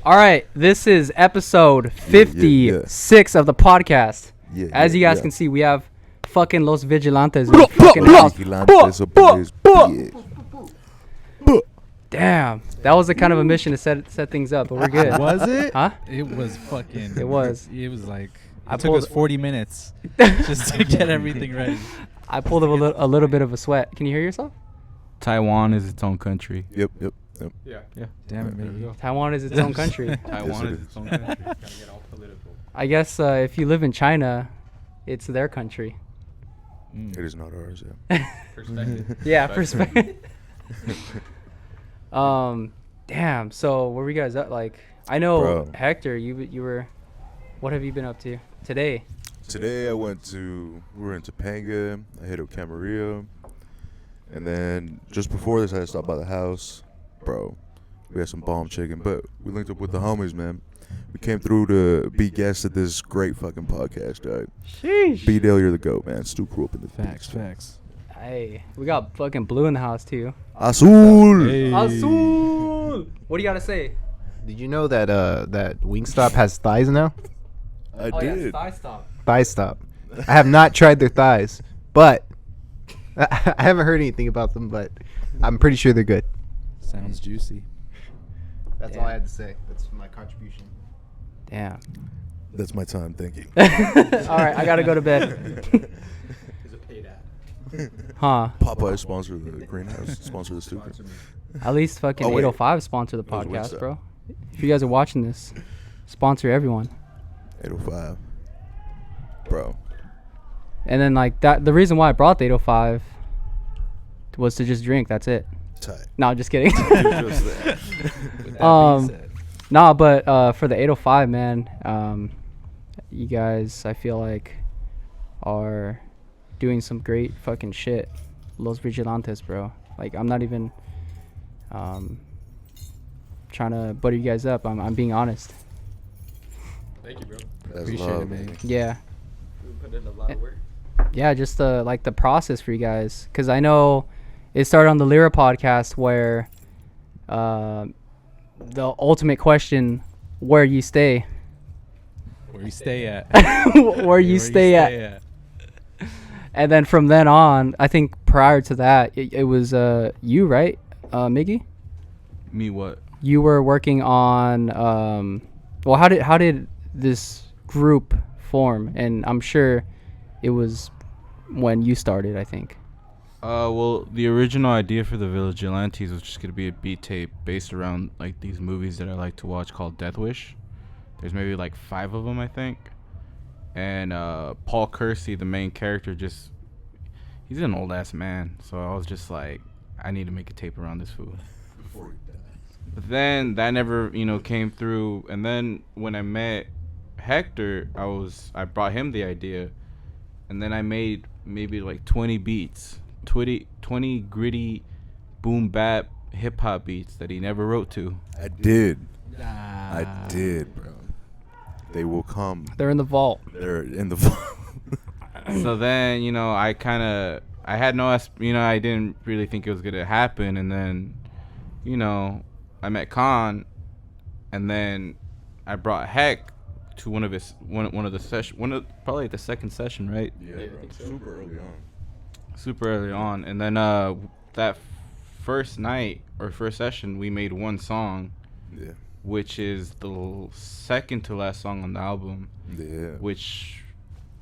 All right, this is episode 56 of the podcast. As you guys can see, we have fucking Los Vigilantes in the fucking house. Damn, that was the kind of a mission to set things up, but we're good. Was it? Huh? It was fucking. It was. It was like it took us 40 minutes just to get everything ready. I pulled a little bit of a sweat. Can you hear yourself? Taiwan is its own country. Yep. Yeah. Damn it, baby. Taiwan is its own country. Taiwan is its own country. Gotta get all political. I guess if you live in China, it's their country. It is not ours. Yeah. Perspective. Yeah, perspective. Damn. So where were you guys at? Like, I know Bro. Hector. You were. What have you been up to today? Today we were in Topanga. I hit up Camarillo, and then just before this, I had to stop by the house. Bro, we had some bomb chicken, but we linked up with the homies, man. We came through to be guests at this great fucking podcast, dog. Sheesh. B-Dale, you're the GOAT, man. Stu grew up in the Facts. Hey, we got fucking Blue in the house too. Azul! Hey. Azul. What do you gotta say? Did you know that that Wingstop has thighs now? I Oh yeah, did. thigh stop. Thigh stop. I have not tried their thighs, but I haven't heard anything about them, but I'm pretty sure they're good. Sounds juicy. That's Yeah. all I had to say. That's my contribution. Damn. That's my time. Thank you. All right, I gotta go to bed. It's a paid ad. Huh? Popeye sponsor the greenhouse. Sponsor the studio. At least fucking Oh, wait. 805 sponsor the That was podcast, Wingstop. bro. If you guys are watching this, sponsor everyone. 805. Bro. And then like that, the reason why I brought the 805 was to just drink. That's it. Tight. No, just kidding. Just that. With that Um, being said, Nah, but for the 805, man, you guys, I feel like, are doing some great fucking shit. Los Vigilantes, bro. Like, I'm not even trying to butter you guys up. I'm being honest. Thank you, bro. That's Appreciate love, it, man. man. Yeah. We put in a lot of work. Yeah, just like the process for you guys. Because I know it started on the Lyra podcast where the ultimate question, where you stay. where you stay at? Where you stay at. And then from then on, I think prior to that, it was you, right, Miggy? Me what? You were working on well, how did this group form? And I'm sure it was when you started, I think. Well, the original idea for the Vigilantes was just gonna be a beat tape based around like these movies that I like to watch called Death Wish. There's maybe like 5 of them, I think. And Paul Kersey, the main character, he's an old ass man. So I was just like, I need to make a tape around this fool. Before he died. But then that never, came through. And then when I met Hector, I brought him the idea, and then I made maybe like 20 beats, 20 gritty, boom bap hip hop beats that he never wrote to. I did. Nah. I did, bro. They will come. They're in the vault. They're in the vault. So then, I had no, I didn't really think it was gonna happen, and then, I met Khan, and then I brought Heck to one of the session, probably the second session, right? Yeah, bro. Super early on. And then that first night or first session, we made one song, Yeah. which is the second to last song on the album, Yeah. which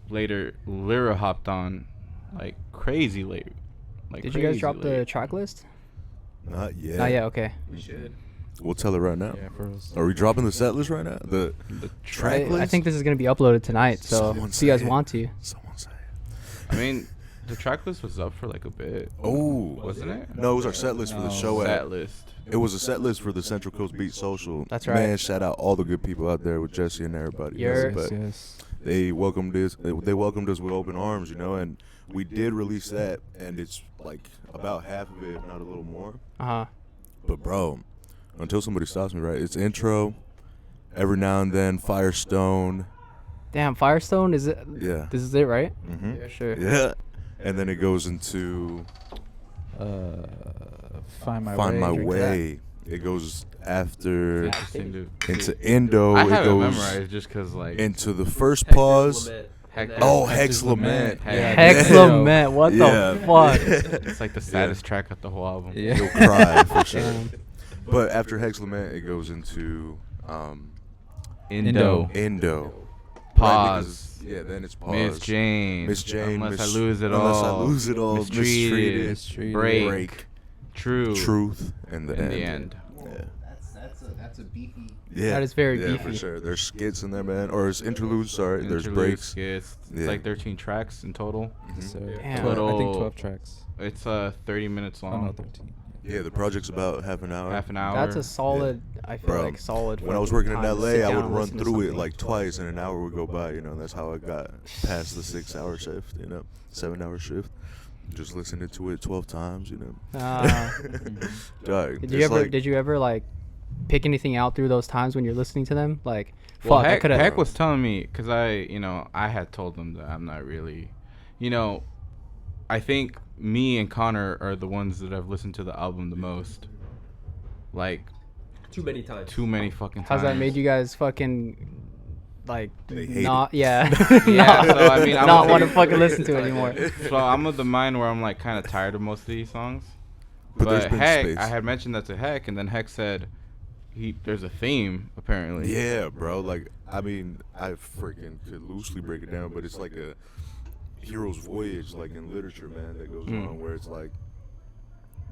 later Lyra hopped on like crazy late. Did you guys drop the track list? Not yet. Not yet. Okay. We should. We'll tell it right now. Yeah, for us. Are we dropping the set list right now? The track list? I think this is gonna be uploaded tonight. So Someone if you guys say it. want to. Someone say it. I mean, the track list was up for like a bit. Oh. Wasn't it? No, it was our set list for the show Set at. list. It was a set list for the Central Coast Beat Social. That's right. Man, shout out all the good people out there with Jesse and everybody. Yes, But Yes. they welcomed us. They welcomed us with open arms, and we did release that, and it's like about half of it, if not a little more. But bro, until somebody stops me, right? It's intro, every now and then Firestone. Damn, Firestone, is it? Yeah. This is it, right? Mm-hmm. Yeah, sure. Yeah. And then it goes into Find My Find Way. My drink Way. It goes after Interesting, dude. into Indo. I It have it goes memorized just because, like, into the first Hector's pause. Lament, Hector. and then- Oh, Hector's Hex Lament. Lament. Hex Yeah. Lament. What Yeah. the fuck? It's like the saddest track of the whole album. Yeah. You'll cry for sure. Damn. But after Hex Lament, it goes into Indo. Indo. Pause. Right, yeah, then it's pause. Miss Jane. Miss Jane. Unless I lose it Unless all. I lose it all. Mistreated. Mistreated. Break. True. Truth. And the In end. the end. Yeah. That's a beefy. Yeah. That is very yeah, for beefy. sure. There's skits in there, man. Or it's interludes, sorry. There's Interludes, breaks. skits. It's Yeah. like 13 tracks in total. Mhm. So, Damn. I think Little- 12 tracks. It's 30 minutes Oh, long. no, 13. Yeah, the project's about half an hour. Half an hour. That's a solid. I feel Bro, like solid. When I was fucking working in time to LA, sit I down would and run listen to through it something. like twice, and an hour would go by. You know, that's how I got past the 6-hour shift. 7-hour shift. Just listening to it 12 times. Ah. Dog, Did it's you ever? like- Did you ever like pick anything out through those times when you're listening to them? Like, Well, fuck, I Heck, could have. Heck was telling me, because I had told him that I'm not really, I think me and Connor are the ones that have listened to the album the most. Like, Too many times. too many fucking times. How's that made you guys fucking like They hate not? Yeah. Yeah, not, so, I mean, I'm not a want to big- fucking listen to it anymore. So I'm of the mind where I'm like kind of tired of most of these songs. But there's But been Heck, space. I had mentioned that to Heck, and then Heck said, there's a theme apparently. Yeah, bro. Like, I mean, I freaking could loosely break it down, but it's like a hero's voyage, like in literature, man, that goes on, where it's like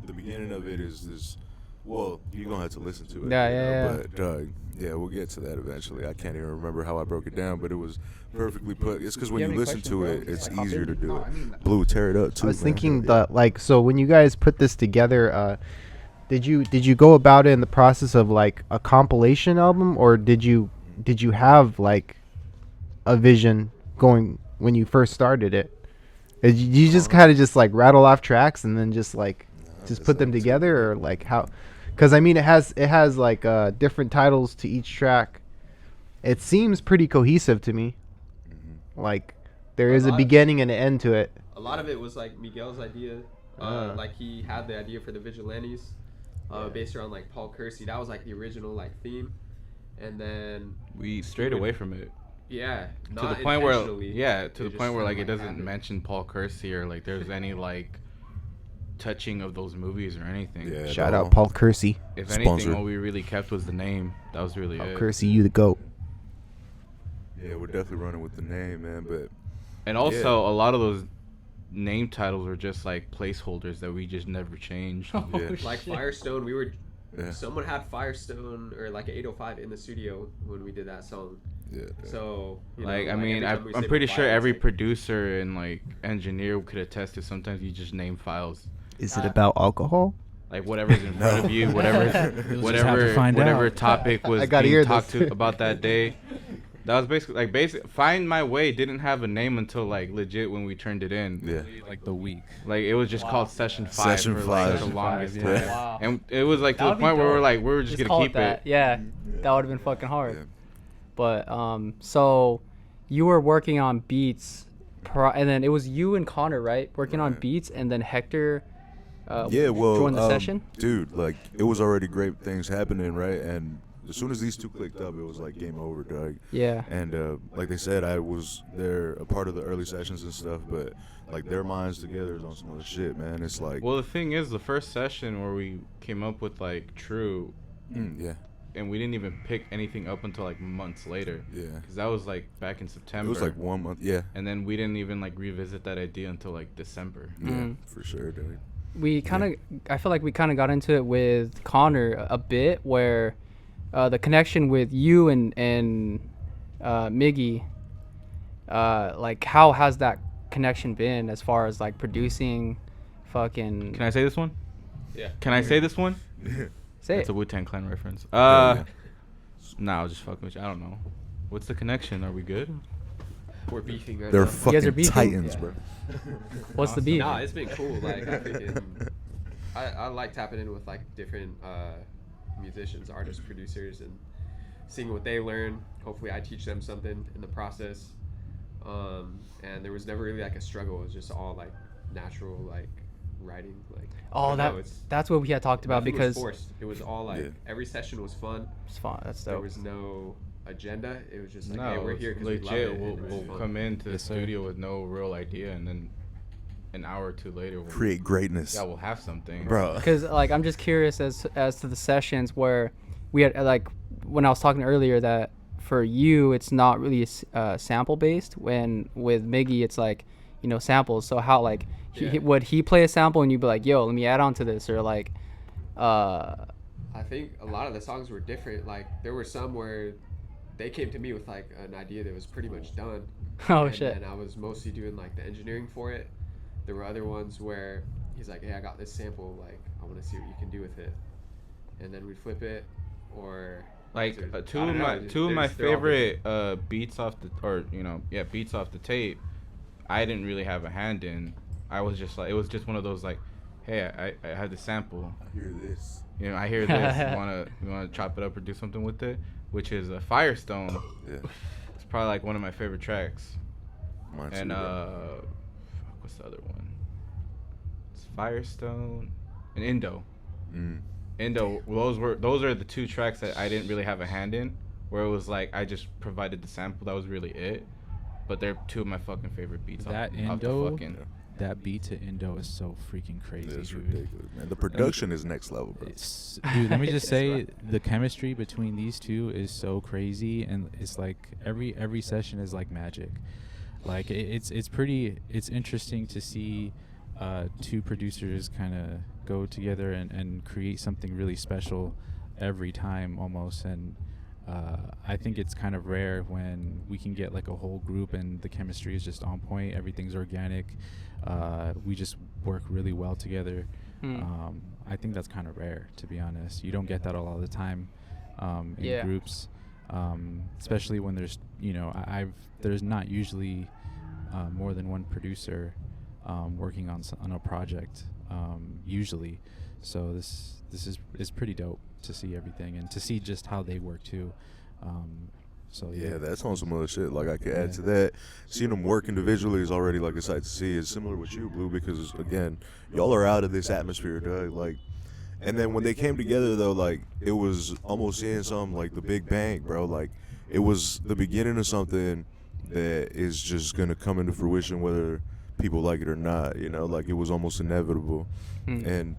the beginning of it is this. Well, you're gonna have to listen to it. Yeah, you yeah, know, yeah. But yeah, we'll get to that eventually. I can't even remember how I broke it down, but it was perfectly put. It's because when You you have any listen to questions, it, bro? it's Just, like, hop easier in. to do it. Blue, tear it up too. I was man. thinking Hell yeah. that like so when you guys put this together, did you go about it in the process of like a compilation album, or did you have like a vision going when you first started it? Did you just kind of just like rattle off tracks and then just like just put them together, or like how? Because I mean it has like different titles to each track. It seems pretty cohesive to me. Like there is a beginning and an end to it. A lot of it was like Miguel's idea. Like he had the idea for the Vigilantes, based around like Paul Kersey. That was like the original like theme, and then We strayed away from it. yeah, To the point where like it doesn't mention Paul Kersey or like there's any like touching of those movies or anything. Yeah, Shout no. out Paul Kersey. If Sponsor. anything, all we really kept was the name. That was really Paul it. Kersey, you the goat. Yeah, we're definitely running with the name, man. But And also, a lot of those name titles were just like placeholders that we just never changed. Oh, Yeah. like Firestone. We were yeah, someone had Firestone or like an 805 in the studio when we did that song. yeah. So you Like, know, I mean, every time we I'm say pretty file, sure it's every like- producer and like engineer could attest to sometimes you just name files. Is it about alcohol? Like whatever's in front of you, whatever, just have to whatever, find whatever out. topic was I gotta being hear talked this. to about that day. That was basically Find My Way didn't have a name until like legit when we turned it in. Yeah. Like the week. Like it was just called Session 5 Session for like five. the longest Yeah. time. Wow. And it was like to That the would be point where dope. we were just Just gonna call keep it that. it. Yeah, that would have been fucking hard. Yeah. But so you were working on beats, and then it was you and Connor, right? Working on Right. beats, and then Hector. Yeah, well, joined the session. dude. Like, it was already great things happening, right? And as soon as these two clicked up, it was like game over, dog. Yeah. And like they said, I was there a part of the early sessions and stuff, but like their minds together is on some other shit, man. It's like, Well, the thing is, the first session where we came up with like True, yeah, and we didn't even pick anything up until like months later. yeah. Because that was like back in September. It was like 1 month, yeah, And then we didn't even like revisit that idea until like December. yeah, Mhm. for sure, dog. We kind of, I feel like we kind of got into it with Connor a bit, where the connection with you and Miggy, like how has that connection been as far as like producing, fucking? Can I say this one? Yeah. Can I say this one? say It's it? a Wu-Tang Clan reference. Yeah. Nah, I'll just fuck with you. I don't know. What's the connection? Are we good? We're beefing right They're now. You guys are fucking beefing? titans, Yeah. bro. What's the beef? Nah, it's been cool. Like I like tapping in with like different musicians, artists, producers, and seeing what they learn. Hopefully, I teach them something in the process. And there was never really like a struggle. It was just all like natural, like writing. Like, I Oh, don't that know, it's, that's what we had talked about nothing because was forced. It was all like every session was fun. it's fun. That's There dope. was no agenda. It was just like, No, hey, we're it's here because we love legit. it. and it was We'll fun. come into the Yes, sir. studio with no real idea, and then an hour or two later, we'll, Create greatness, yeah, we'll have something, bro. Because like I'm just curious as to the sessions where we had like when I was talking earlier that for you it's not really sample based. When with Miggy it's like samples. So how like would he play a sample and you'd be like, yo, let me add on to this, or like I think a lot of the songs were different. Like there were some where they came to me with like an idea that was pretty much done. oh shit. And I was mostly doing like the engineering for it. There were other ones where he's like, hey, I got this sample. Like I want to see what you can do with it. And then we'd flip it, or like there's- two I of don't know, my just- two of my they're all different. favorite beats off the beats off the tape. I didn't really have a hand in. I was just like, it was just one of those like, hey, I had the sample. I hear this. I hear this. You wanna chop it up or do something with it? Which is a Firestone. Yeah, It's probably like one of my favorite tracks. mine And too, bro. what's the other one? It's Firestone and Indo. Indo. Those are the two tracks that I didn't really have a hand in. Where it was like I just provided the sample. That was really it. But they're two of my fucking favorite beats. That off the Indo, fucking, that beat to Indo is so freaking crazy, It's dude. ridiculous, man. The production is next level, bro. Dude, let me just say the chemistry between these two is so crazy, and it's like every session is like magic. Like it's interesting to see two producers kind of go together and create something really special every time almost. And I think it's kind of rare when we can get like a whole group and the chemistry is just on point, everything's organic, we just work really well together. I think that's kind of rare, to be honest. You don't get that a lot of the time in groups, especially when there's there's not usually more than one producer working on a project usually. So this is pretty dope to see everything and to see just how they work too. So Yeah, that's on some other shit. Like I could add to that. Seeing them work individually is already like a sight to see. It's similar with you, Blue, because again, y'all are out of this atmosphere, dog. Like, and then when they came together though, like it was almost seeing something like the Big Bang, bro. Like it was the beginning of something that is just gonna come into fruition whether people like it or not. Like it was almost inevitable. And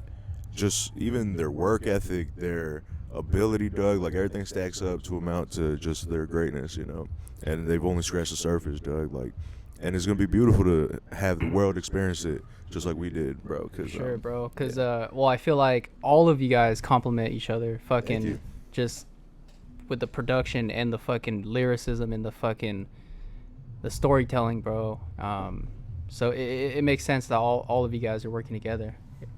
just even their work ethic, their ability, Doug, like everything stacks up to amount to just their greatness, and they've only scratched the surface, Doug. Like, and it's gonna be beautiful to have the world experience it just like we did, bro. Cause, Sure, bro. Because well, I feel like all of you guys complement each other. Thank you. Fucking just with the production and the fucking lyricism and the storytelling, bro. So it makes sense that all of you guys are working together.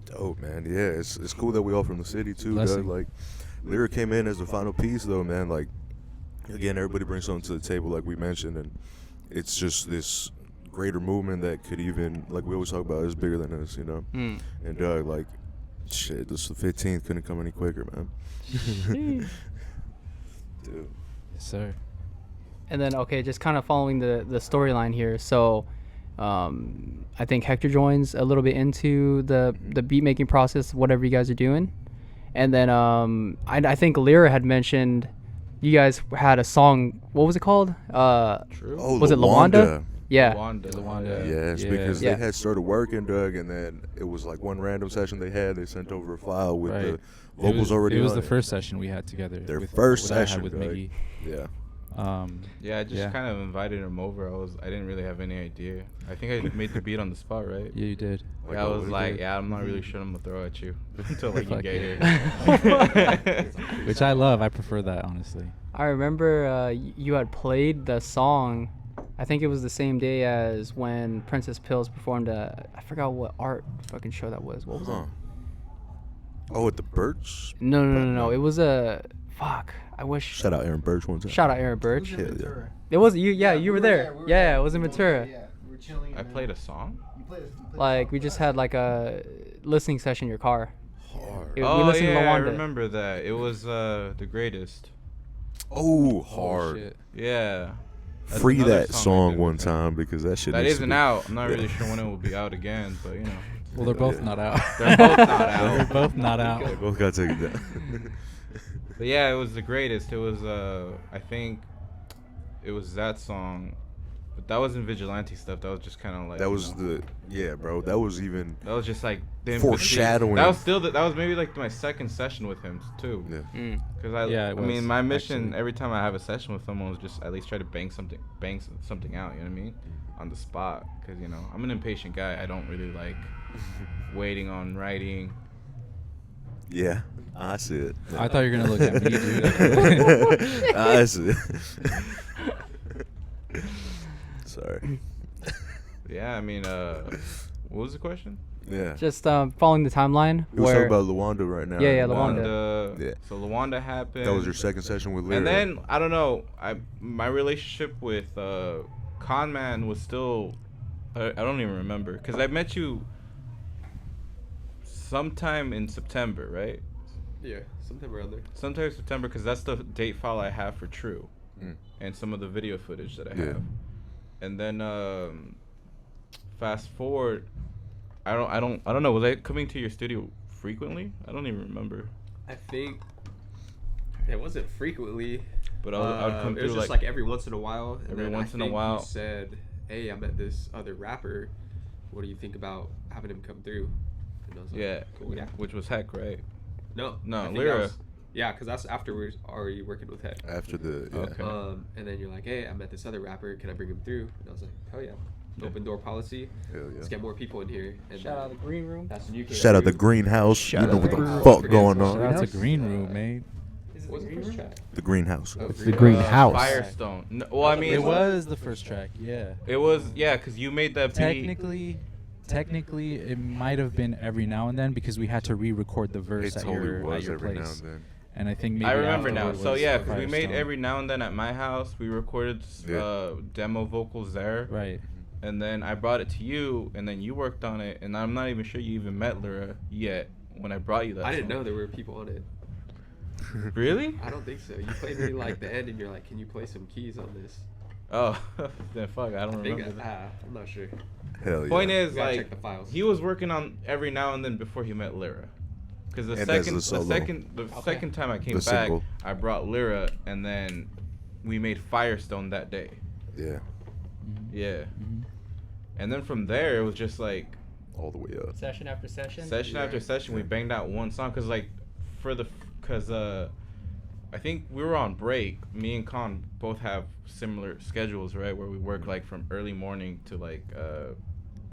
Dope, man. Yeah, it's cool that we all from the city too, Doug. Blessing. Like, Lyric came in as the final piece, though, man. Like, again, everybody brings something to the table, like we mentioned, and it's just this greater movement that could even, like we always talk about, is bigger than us, And Doug, like, shit, this the 15th couldn't come any quicker, man. Dude. Yes, sir. And then just kind of following the storyline here. So I think Hector joins a little bit into the beat making process, whatever you guys are doing. And then I think Lyra had mentioned you guys had a song. What was it called? True. Oh, Was it Lawanda? Yeah. Lawanda. Yes, Yeah. because Yeah. they had started working, Doug, and then it was like one random session they had. They sent over a file with Right. the vocals already It was on the first session we had together. Their with, first what I had session, with Doug. Miggy. Yeah. Yeah, I just kind of invited him over. I didn't really have any idea. I think I made the beat on the spot, right? Yeah, you did. Like, Yeah, I what was did like, you do? yeah, I'm not really sure I'm gonna throw at you until like you Fuck get yeah. here. Which I love. I prefer that, honestly. I remember you had played the song. I think it was the same day as when Princess Pills performed I forgot what art fucking show that was. What was it? Oh, at the Birch? No. It was a fuck. I wish. Shout out Aaron Birch one time. Shout out Aaron Birch. Hell yeah. It was you. Yeah, you were there. Yeah, it was in Ventura. Yeah, we were chilling. I played a song. Like we just had like a listening session in your car. Hard. We Oh listened to yeah, I Lawanda. remember that. It was the greatest. Oh, hard. shit. Yeah. free another that song I song did one with him. time because that shit That needs to isn't be- out. I'm not Yeah. really sure when it will be out again, but you know. Well, they're both Yeah. not out. They're both not out. They're both not out. They both got taken down. But yeah, it was the greatest. It was I think it was that song, but that wasn't vigilante stuff. That was just kind of like That you was know, bro. That was even that was just like the foreshadowing. That was still that was maybe like my second session with him too. yeah. Because Yeah, it I mean, was, my mission actually. every time I have a session with someone was just at least try to bang something out. You know what I mean? On the spot. Because you know I'm an impatient guy. I don't really like waiting on writing. Yeah, I see it. I thought you were gonna look at me, dude. I see it. Sorry. Yeah, I mean, what was the question? Yeah. Just following the timeline. We was talking about Luanda right now. Yeah, Luanda. Yeah. So Luanda happened. That was your second session with Lyra. And then I don't know. My relationship with Conman was still. I don't even remember because I met you sometime in September, right? Yeah, sometime around there. Sometime in September because that's the date file I have for True, Mm. and some of the video footage that I Yeah. have. And then fast forward, I don't know. Was I coming to your studio frequently? I don't even remember. I think it wasn't frequently. But I would come it was through just like every once in a while. And every then once I in a think while. You said, "Hey, I met this other rapper. What do you think about having him come through?" And I was like, Yeah, cool, yeah. which was Heck, right? No, No, I think Lyra. that was- yeah, because that's after we were already working with Heck. after the Okay. And then you're like, "Hey, I met this other rapper. Can I bring him through?" And I was like, "Hell yeah, Yeah. open door policy. Hell Let's yeah. get more people in here." And Shout out the green room. That's when you came Shout out the through. greenhouse. Shout You know out what the the greenhouse. fuck going Shout on. out to Green Room, mate. What's the first track? The greenhouse. Oh, The greenhouse. Firestone. No, well, I mean, It was the first track, yeah. It was, yeah, because you made that beat. Technically, it might have been every now and then because we had to re-record the verse It at totally your, was at your every now place. and then. And I think maybe I remember now. afterward So was yeah, because we made Firestone. every now and then at my house. We recorded Yeah. demo vocals there, Right. and then I brought it to you, and then you worked on it. And I'm not even sure you even met Lyra yet when I brought you that. I didn't song. know there were people on it. Really? I don't think so. You played me like the end, and you're like, "Can you play some keys on this?" Oh, then fuck, I don't I think remember. that. I'm not sure. Hell yeah. Point is, We gotta like, check the files. he was working on every now and then before he met Lyra. Because the And that's second, the solo. the second time I came The back, single. I brought Lyra, and then we made Firestone that day. Yeah. Yeah. Mhm. And then from there, it was just like All the way up. Session after session. session after Yeah. session. We banged out one song because I think we were on break. Me and Con both have similar schedules, right? Where we work like from early morning to like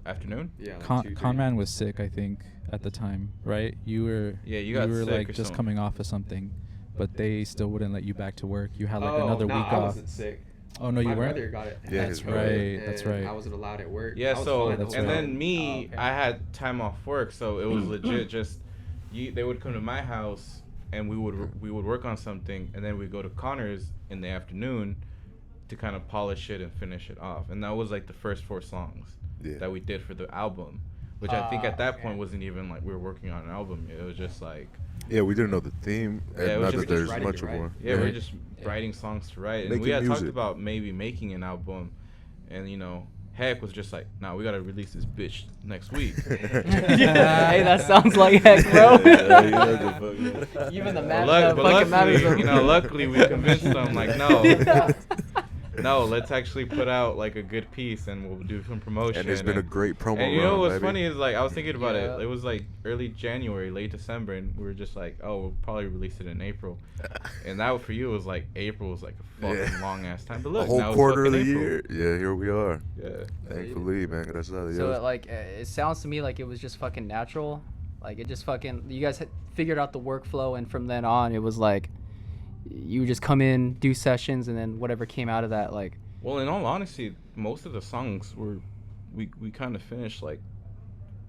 afternoon. Yeah. Like Con- 2, 3. Conman was sick, I think, at the time, right? You were Yeah, you got were sick like or just something. coming off of something, but they still wouldn't let you back to work. You had like another no, week I off. wasn't sick. Oh no, you My weren't. brother got it. Yeah, That's his brother. right. That's and right. I wasn't allowed at work. Yeah, I was so fine the that's whole and right. time. then me, Oh, okay. I had time off work, so it was legit. Just they would come to my house, and we would work on something, and then we'd go to Connor's in the afternoon to kind of polish it and finish it off. And that was like the first 4 songs Yeah. that we did for the album, which I think at that okay. point wasn't even like we were working on an album yet. It was just like Yeah, we didn't know the theme. Yeah, it And was not just- that we're there's just writing much it, of right? one. yeah, we were Right. just writing songs to write, and Making we had talked music. about maybe making an album, and you know. Heck was just like, nah, we gotta release this bitch next week. Hey, that sounds like heck, bro. Yeah, Even the But math fucking matters. luckily, luckily we convinced them like, no, let's actually put out like a good piece and we'll do some promotion. And it's been a great promo And you know run, what's baby. funny is like I was thinking about Yeah. it. It was like early January, late December, and we were just like, oh, we'll probably release it in April. And that for you was like April was like a fucking Yeah. long ass time. But A look, whole now quarter of it's the fucking year. Yeah, here we are. April. Yeah. Thankfully, man. That's how it So is. like, it sounds to me like it was just fucking natural. Like it just fucking. You guys had figured out the workflow, and from then on, it was like, you would just come in, do sessions, and then whatever came out of that, like. Well, in all honesty, most of the songs were we kind of finished like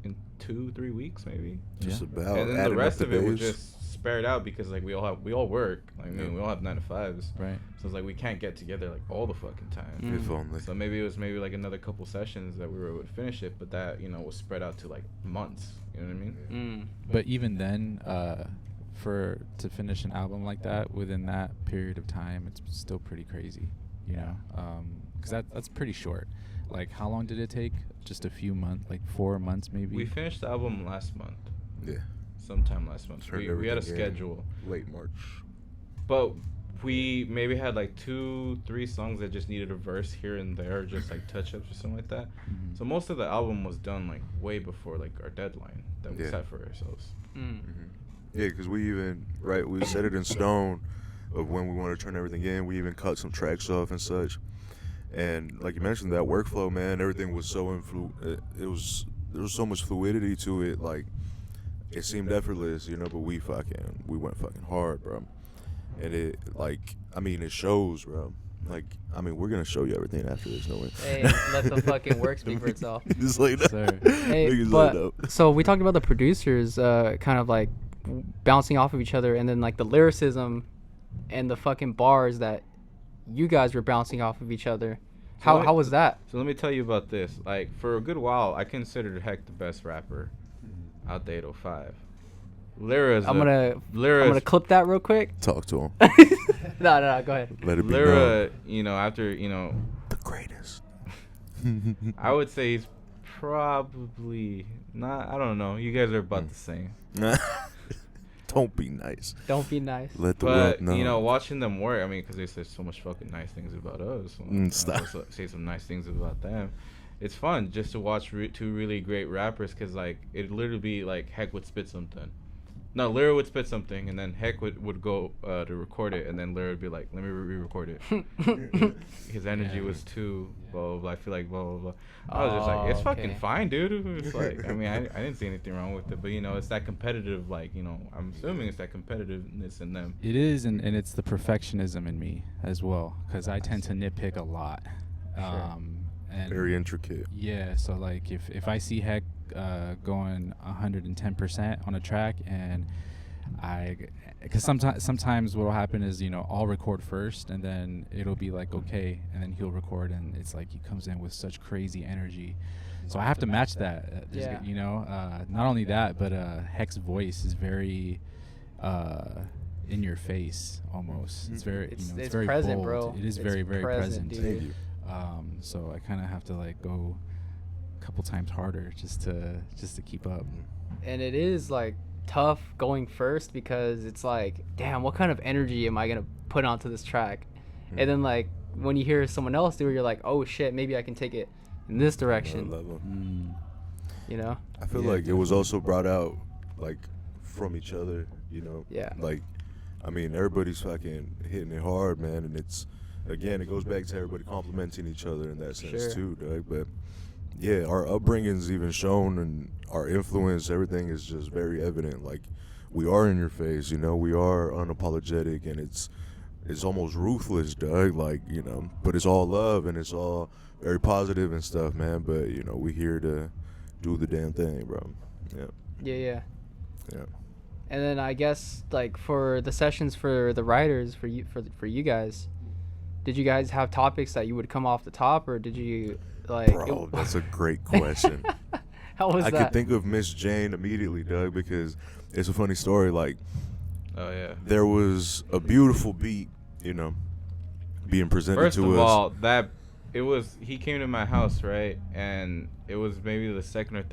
in 2-3 weeks maybe. Just Yeah. about. And then adding the rest up of it was days. just spared out because like we all work. Like I mean, we all have 9 to 5s. Right. So it's like we can't get together like all the fucking time. Mm. If only. So maybe it was like another couple sessions that we were able to finish it, but that was spread out to like months. You know what I mean? But even then, to finish an album like that within that period of time, it's still pretty crazy. You know, because that's pretty short. Like, how long did it take? Just a few months, like 4 months maybe. We finished the album last month. Yeah. Sometime last month. Turned We had a everything in schedule, late March. but we maybe had like 2-3 songs that just needed a verse here and there, just like touch ups or something like that. Mhm. So most of the album was done like way before like our deadline that we Yeah. set for ourselves. Yeah, because we set it in stone of when we want to turn everything in. We even cut some tracks off and such. And like you mentioned, that workflow, man, everything was so there was so much fluidity to it. Like, it seemed effortless, you know, but we went fucking hard, bro. And it, like, I mean, it shows, bro. Like, I mean, we're gonna show you everything after this, no way. Hey, let the fucking work speak for itself. Just like that. Sir. Hey, Niggas like but that. so we talked about the producers, kind of like bouncing off of each other, and then like the lyricism and the fucking bars that you guys were bouncing off of each other. How was that? So let me tell you about this. Like, for a good while, I considered Heck the best rapper out the 805. Lyra's I'm gonna clip that real quick. Talk to him. No, go ahead. Let it be Lyra, known. you know, after, you know, The greatest. I would say he's probably not. I don't know. You guys are about the same. Don't be nice. Don't be nice. Let the world But know. you know, watching them work, I mean, because they say so much fucking nice things about us. Stop. Also say some nice things about them. It's fun just to watch two really great rappers, because like it'd literally be like Heck would spit something. No, Lyra would spit something, and then Heck would go to record it, and then Lyra would be like, "Let me re-record it." His energy was too blah, blah, blah. I feel like blah blah blah. I was just like, "It's fucking fine, dude." It's like, I mean, I didn't see anything wrong with it, but you know, it's that competitive, like, you know, I'm assuming it's that competitiveness in them. It is, and it's the perfectionism in me as well, because I tend to nitpick a lot. And Very intricate. yeah, so like if I see Heck going 110% on a track, and because sometimes what'll happen is, you know, I'll record first, and then it'll be like okay, and then he'll record, and it's like he comes in with such crazy energy, so I have to match that. Yeah. You know, not only that, but Heck's voice is very in your face almost. It's very, you know, it's very present, bold. bro. It is It's very present. dude. Thank you. So I kind of have to like go a couple times harder just to keep up. And it is like tough going first, because it's like, damn, what kind of energy am I gonna put onto this track? And then like when you hear someone else do it, you're like, oh shit, maybe I can take it in this direction. Level. You know? I feel Yeah, like it was also brought out like from each other, you know. Yeah. Like, I mean, everybody's fucking hitting it hard, man, and it's, again, it goes back to everybody complimenting each other in that sense Sure. too, Doug. But yeah, our upbringing's even shown, and our influence, everything is just very evident. Like, we are in your face, you know. We are unapologetic, and it's almost ruthless, Doug. Like, you know, but it's all love, and it's all very positive and stuff, man. But you know, we here to do the damn thing, bro. Yeah. Yeah. Yeah. And then I guess like for the sessions for the writers, for you guys, did you guys have topics that you would come off the top, or did you like? Bro, that's a great question. How was I that? could think of Miss Jane immediately, Doug, because it's a funny story. Like, Oh yeah. there was a beautiful beat, you know, being presented First to of us. all, he came to my house, right? And it was maybe the second or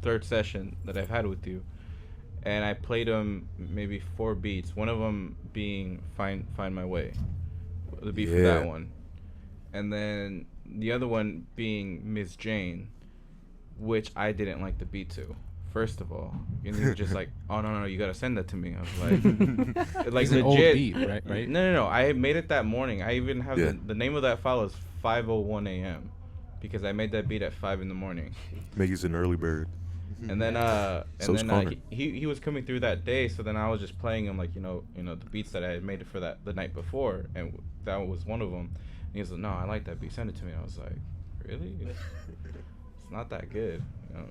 third session that I've had with you. And I played him maybe 4 beats. One of them being Find My Way, the beat for that one. And then the other one being Miss Jane, which I didn't like the beat to, first of all. And he was just like, oh, no, you got to send that to me. I was like, like It's an legit. old beat, right? No. I made it that morning. I even have Yeah. the name of that file is 5:01 a.m. because I made that beat at 5 in the morning. Maggie's an early bird. And then So is Connor. he was coming through that day, so then I was just playing him like, you know the beats that I had made for the night before, and that was one of them. And he was like, no, I like that beat, send it to me. I was like, really? It's not that good, you know.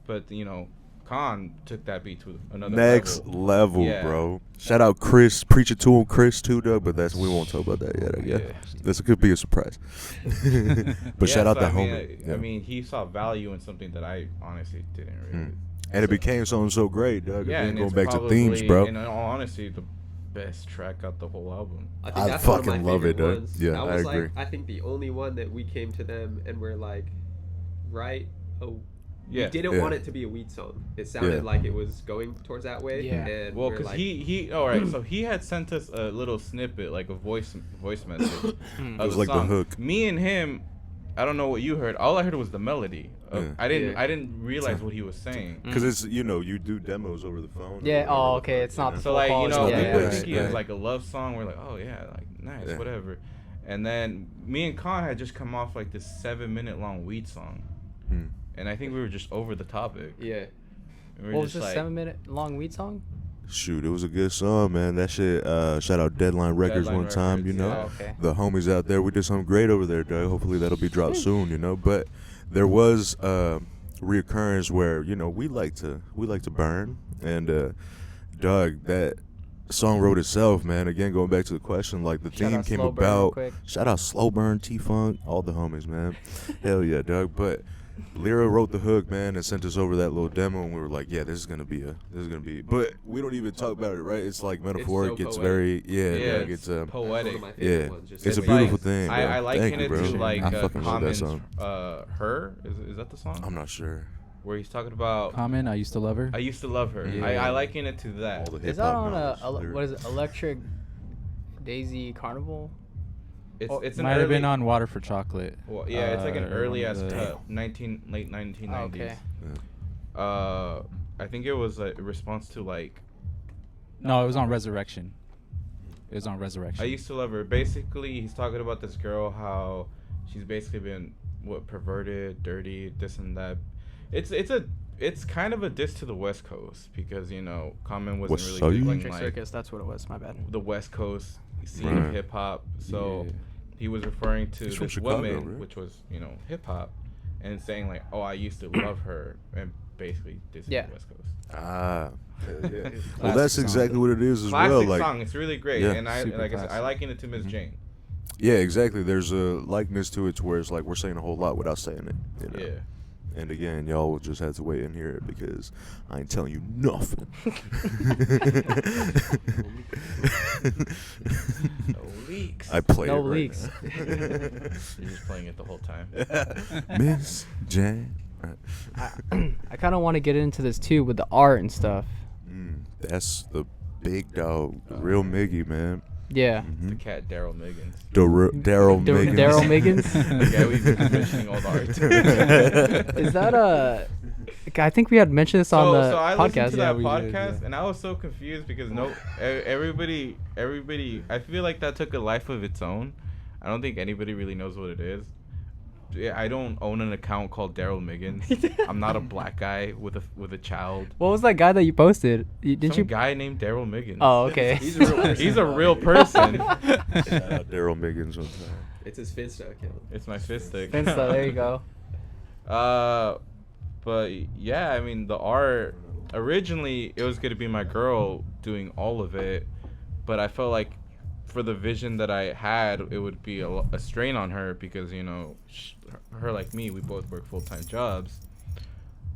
But you know, Khan took that beat to another Next level, Yeah. bro. Shout out Chris. Preach it to him, Chris, too, Doug. But we won't talk about that yet, I guess. Yeah. This could be a surprise. But Yeah, shout out so that I mean, homie. Yeah. I mean, he saw value in something that I honestly didn't really. And it became something so great, Doug. Yeah, Again, and going it's back to themes, probably, bro. In all honesty, best track out the whole album. I think I that's one of my fucking love it, favorite dude. ones. Yeah, that I was agree. like I think the only one that we came to them and we're like, right? Oh, Yeah. we didn't Yeah. want it to be a weed song. It sounded Yeah. like it was going towards that way. Yeah. And Well, we're because like, he all right, so he had sent us a little snippet, like a voice message. It of was the like the song. hook. Me and him, I don't know what you heard. All I heard was the melody. Yeah. I didn't Yeah. I didn't realize what he was saying. Because it's, you know, you do demos over the phone. or Yeah, whatever oh, the okay, fuck, it's not know? So like, you quality. know, Yeah, people yeah, think he right. has like a love song. We're like, oh yeah, like nice, Yeah. whatever. And then me and Khan had just come off like this 7-minute long weed song, Hmm. and I think we were just over the topic. yeah. And we were What was just this like, 7-minute long weed song? Shoot, it was a good song, man. That shit, shout out Deadline Records Deadline one time, you Records, know. yeah. Oh, okay. The homies out there, we did something great over there, Doug. Hopefully that'll be dropped soon, you know. But there was reoccurrence where, you know, we like to burn, and Doug, that song wrote itself, man. Again, going back to the question, like the Shout theme out came Slow Burn real about. quick. Shout out Slow Burn, T Funk, all the homies, man. Hell yeah, Doug. But Lyra wrote the hook, man, and sent us over that little demo, and we were like, yeah, this is gonna be. But we don't even talk about it, right? It's like metaphoric. so it's poetic. very, yeah, yeah, like it's it's poetic. One of my favorite yeah, ones. Just it's a like- beautiful thing. Bro. I liken Thank you, it bro. to like I fucking love that Common's song. Her is that the song? I'm not sure. Where he's talking about Common, I used to love her. I used to love her. Yeah. I liken it to that. All the Is that hip-hop on knowledge, what is it? Electric Daisy Carnival? It's an Might have early, been on Water for Chocolate. well, yeah, it's like an early one as of the- cut, late 1990s. Oh, okay. I think it was a response to like No, it was on Resurrection. It was on Resurrection. I used to love her. Basically, he's talking about this girl, how she's basically been perverted, dirty, this and that. It's kind of a diss to the West Coast because you know Common wasn't West really Side? doing Electric like Circus, that's what it was, my bad. the West Coast scene Right. of hip hop. So Yeah. he was referring to He's from this Chicago, woman, right? which was you know hip hop, and saying like, oh, I used to love her, and basically dissing Yeah. the West Coast. Ah, yeah. Well, Classic that's song. exactly what it is as Classic well. Like, song. It's really great, Yeah. and I Super like I said, I classic. liken it to Miss Jane. yeah, exactly. There's a likeness to it to where it's like we're saying a whole lot without saying it. You know? Yeah. And again, y'all will just have to wait and hear it because I ain't telling you nothing. No leaks. I play No it right leaks. now. You're just playing it the whole time. Miss Jane. I kind of want to get into this too with the art and stuff. That's the big dog, the real Miggy, man. Yeah. The cat Daryl Miggins. Daryl Miggins. Daryl Miggins? The guy we've been mentioning all the art. Is that I think we had mentioned this on the so I listened podcast. to Yeah, that we did, podcast yeah. and I was so confused because everybody I feel like that took a life of its own. I don't think anybody really knows what it is. Yeah, I don't own an account called Daryl Miggins. I'm not a black guy with a child. What was that guy that you posted? Did Some you? guy named Daryl Miggins. Oh, okay. He's a real person. He's a real person. Shout out Daryl Miggins one time. It's his Finsta account. It's my fist stick. Finsta, there you go. But yeah, I mean the art. Originally, it was gonna be my girl doing all of it, but I felt like for the vision that I had, it would be a strain on her because you know, her like me, we both work full-time jobs.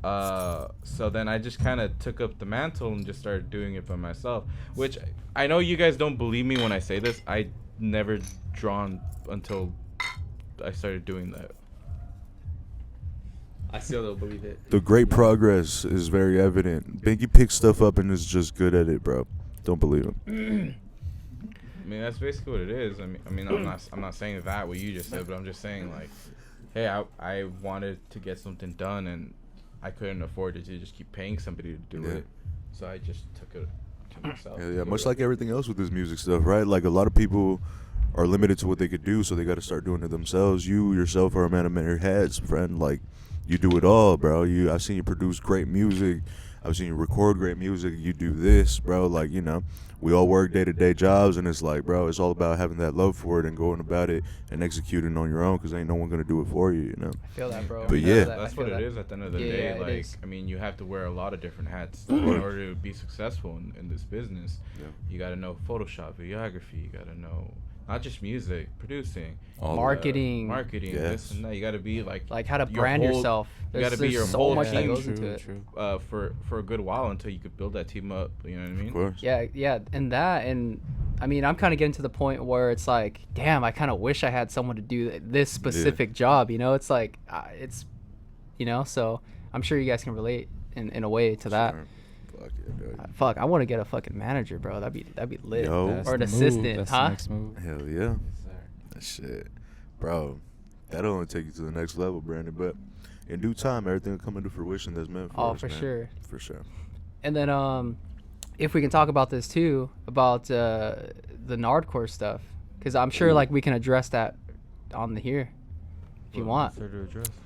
So then I just kind of took up the mantle and just started doing it by myself. Which I know you guys don't believe me when I say this. I never drawn until I started doing that. I still don't believe it. The great progress is very evident. Binky picks stuff up and is just good at it, bro. Don't believe him. I mean, that's basically what it is. I'm not saying that what you just said, but I'm just saying like, hey, I wanted to get something done and I couldn't afford to just keep paying somebody to do Yeah. it, so I just took it to myself. Yeah, much like everything else with this music stuff, right? Like a lot of people are limited to what they could do, so they got to start doing it themselves. You yourself are a man of many hats, friend. Like you do it all, bro. I've seen you produce great music. I've seen you record great music. You do this, bro. Like, you know, we all work day-to-day jobs, and it's like, bro, it's all about having that love for it and going about it and executing on your own because ain't no one going to do it for you, you know? I feel that, bro. But I feel yeah. that, I That's feel what it that. is at the end of the Yeah, day. yeah, it Like, is. I mean, you have to wear a lot of different hats in order to be successful in this business. Yeah. You got to know Photoshop, videography. You got to know not just music, producing, All Marketing. marketing, Yes. this and that. You got to be like Like how to your brand whole- yourself. you gotta be There's your so whole much that team. goes into it. True. for a good while until you could build that team up. You know what I mean? Of course. Yeah, and I mean, I'm kind of getting to the point where it's like, damn, I kind of wish I had someone to do this specific job. You know, it's like, it's, you know, so I'm sure you guys can relate in a way to that. Sure. Fuck yeah, dude. Fuck, I want to get a fucking manager, bro. That'd be lit. Yo. That's Or an the move. assistant, That's huh? The next move. Hell yeah. That shit. Bro, that'll only take you to the next level, Brandon. But in due time, everything will come into fruition that's meant for Oh, us, for man. sure. For sure. And then, if we can talk about this too, about the Nardcore stuff, because I'm sure Ooh. like we can address that on the here, if you want.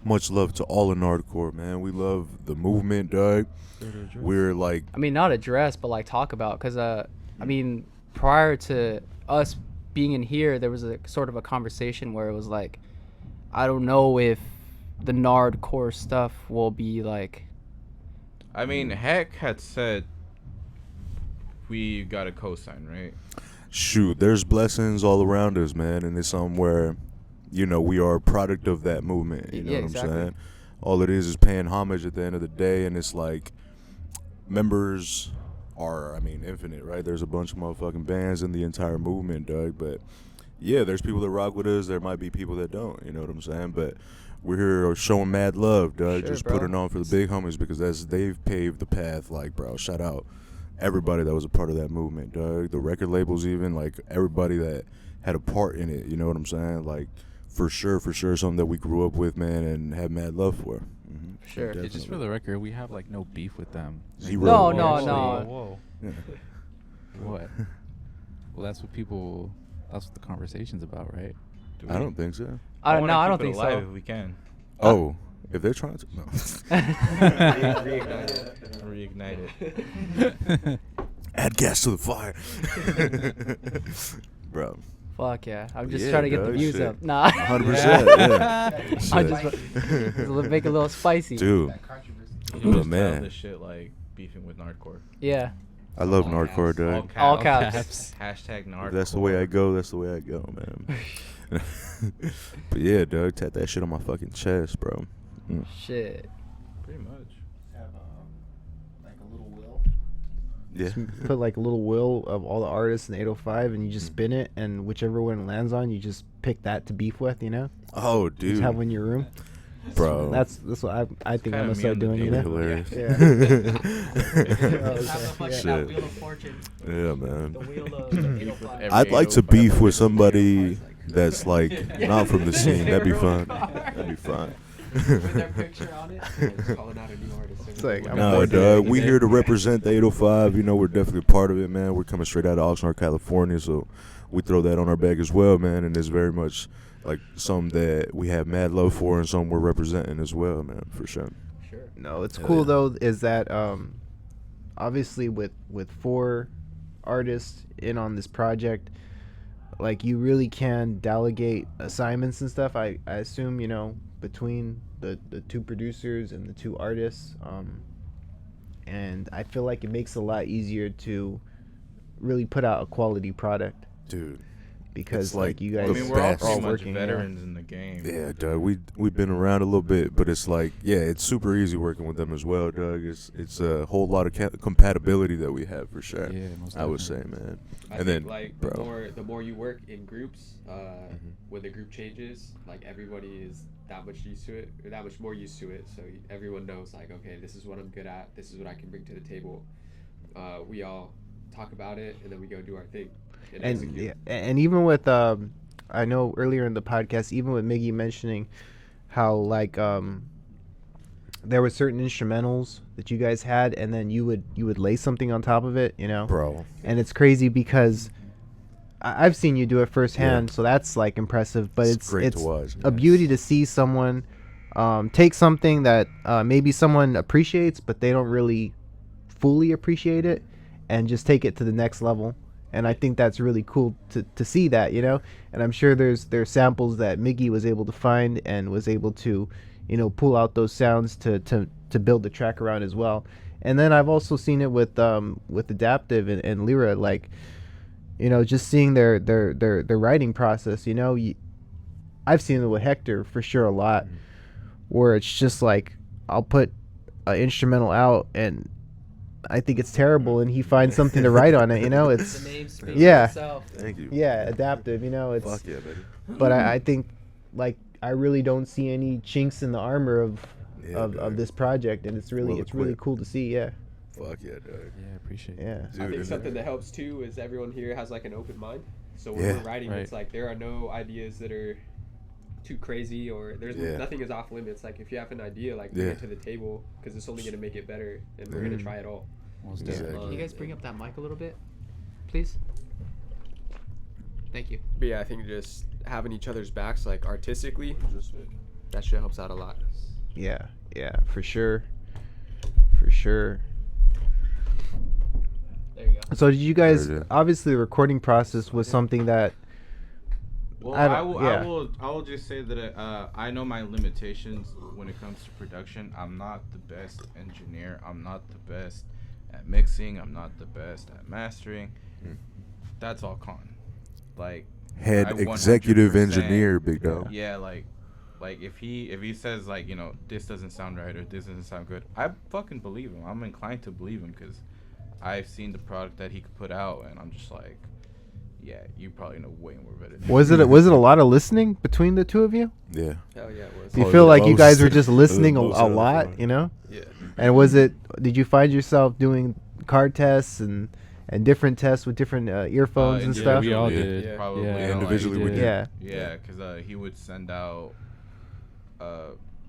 Much love to all in hardcore, man. We love the movement, dog. We're like, I mean, not address, but like talk about, because I mean, prior to us being in here, there was a sort of a conversation where it was like, I don't know if the Nardcore stuff will be like. I mean, Heck had said we got a cosign, right? shoot, there's blessings all around us, man, and it's somewhere, you know, we are a product of that movement. You know Yeah, what exactly. I'm saying? All it is paying homage at the end of the day, and it's like members are, I mean, infinite, right? There's a bunch of motherfucking bands in the entire movement, Doug, but yeah, there's people that rock with us. There might be people that don't, you know what I'm saying? But we're here showing mad love, Doug, Sure, just bro. putting on for the big homies because they've paved the path, like, bro, shout out everybody that was a part of that movement, Doug. The record labels even, like, everybody that had a part in it, you know what I'm saying? Like, for sure, something that we grew up with, man, and have mad love for. Mm-hmm. Sure. Yeah, just for the record, we have like no beef with them. Zero. No, Like, no, actually- no. Whoa. Yeah. What? Well, that's what people. That's what the conversation's about, right? I don't think so. I don't wanna know. I keep don't it think alive so. if we can. Oh, if they're trying to, no. Reignite it. Add gas to the fire. Bro, Fuck yeah! I'm just Yeah, trying to get the dog, views shit. up. Nah. 100%, yeah. I Shit. just make it a little spicy. Dude, You But just titled man. this shit like beefing with Nardcore. Yeah. I love All Nardcore, caps, Doug. All caps. Hashtag Nardcore. If that's the way I go, that's the way I go, man. But yeah, Doug, tat that shit on my fucking chest, bro. Mm. Shit. Pretty much. Have like a little wheel. Yeah. Put like a little wheel of all the artists in 805, and you just spin it, and whichever one it lands on, you just pick that to beef with. You know, Oh, just dude. have one in your room. Bro. That's what I think I'm kinda gonna start me on doing. the You daily. know. hilarious. Yeah. Shit. Wheel of Fortune. Yeah, man. The wheel of the 805. Every I'd like to 805 beef with person. somebody that's like not from the scene. That'd be fun. That'd be fun. With their picture on it. Just calling out a new artist. It's like, I'm No, bored dog. We here to represent the 805. You know, we're definitely part of it, man. We're coming straight out of Oxnard, California, so we throw that on our back as well, man. And it's very much like something that we have mad love for and something we're representing as well, man, for sure. Sure. No, it's Hell cool yeah. though. Is that obviously with 4 artists in on this project, like you really can delegate assignments and stuff. I assume, you know, between the 2 producers and the 2 artists, and I feel like it makes it a lot easier to really put out a quality product Dude. because It's like like you the I guys mean, we're all best. pretty are much working. veterans in the game. Yeah, Doug. We've been around a little bit, but it's like, yeah, it's super easy working with them as well, Doug. It's a whole lot of compatibility that we have for sure. Yeah, most I would say, definitely. man. I And think then, like bro. the more you work in groups, Mm-hmm. when the group changes, like everybody is that much used to it, or that much more used to it. So everyone knows like, okay, this is what I'm good at. This is what I can bring to the table. We all talk about it, and then we go do our thing and And execute. yeah, and even with I know earlier in the podcast, even with Miggy mentioning how like there were certain instrumentals that you guys had, and then you would lay something on top of it, you know. Bro. And it's crazy because I've seen you do it firsthand, so that's like impressive. But It's great to it's watch. a beauty to see someone take something that maybe someone appreciates, but they don't really fully appreciate it, and just take it to the next level. And I think that's really cool to see that, you know. And I'm sure there's samples that Miggy was able to find and was able to, you know, pull out those sounds to build the track around as well. And then I've also seen it with Adaptive and Lyra. Like you know, just seeing their writing process. You know, I've seen it with Hector for sure a lot, where it's just like I'll put an instrumental out and I think it's terrible, and he finds something to write on it. You know, it's The name speaks yeah, for itself. Thank you. yeah, adaptive. You know, it's Fuck yeah, baby. but I think like I really don't see any chinks in the armor of Yeah, of dog. this project, and it's really Well-equipped. cool to see. Yeah, Fuck yeah, dog. Yeah, I appreciate it. yeah. Dude, I think is something it- that helps too is everyone here has like an open mind. So when Yeah. we're writing, Right. it's like there are no ideas that are too crazy, or there's Yeah. nothing is off limits. Like if you have an idea, like bring Yeah. it to the table, because it's only gonna make it better, and we're gonna try it all. Most Exactly. definitely. Can you guys bring up that mic a little bit, please? Thank you. But yeah, I think just having each other's backs, like artistically, that shit helps out a lot. Yeah, for sure, for sure. There you go. So did you guys? There it is. Obviously, the recording process was something that. Well, I I, don't- will, yeah. I will just say that I know my limitations when it comes to production. I'm not the best engineer. I'm not the best at mixing. I'm not the best at mastering. That's all con. Like Head I executive 100%. engineer, big dog. Yeah, like if he says like, you know, this doesn't sound right or this doesn't sound good, I fucking believe him. I'm inclined to believe him because I've seen the product that he could put out, and I'm just like, yeah, you probably know way more better. Than Was me. it a lot of listening between the two of you? Yeah. Hell yeah, it was. Do you Oh, feel the like you most- guys were just listening the a most out of the lot? fun. You know. Yeah. And did you find yourself doing card tests and different tests with different earphones and Yeah, stuff? we all Yeah. did. Yeah. Probably. Yeah, and, individually we did. Yeah. Yeah, because he would send out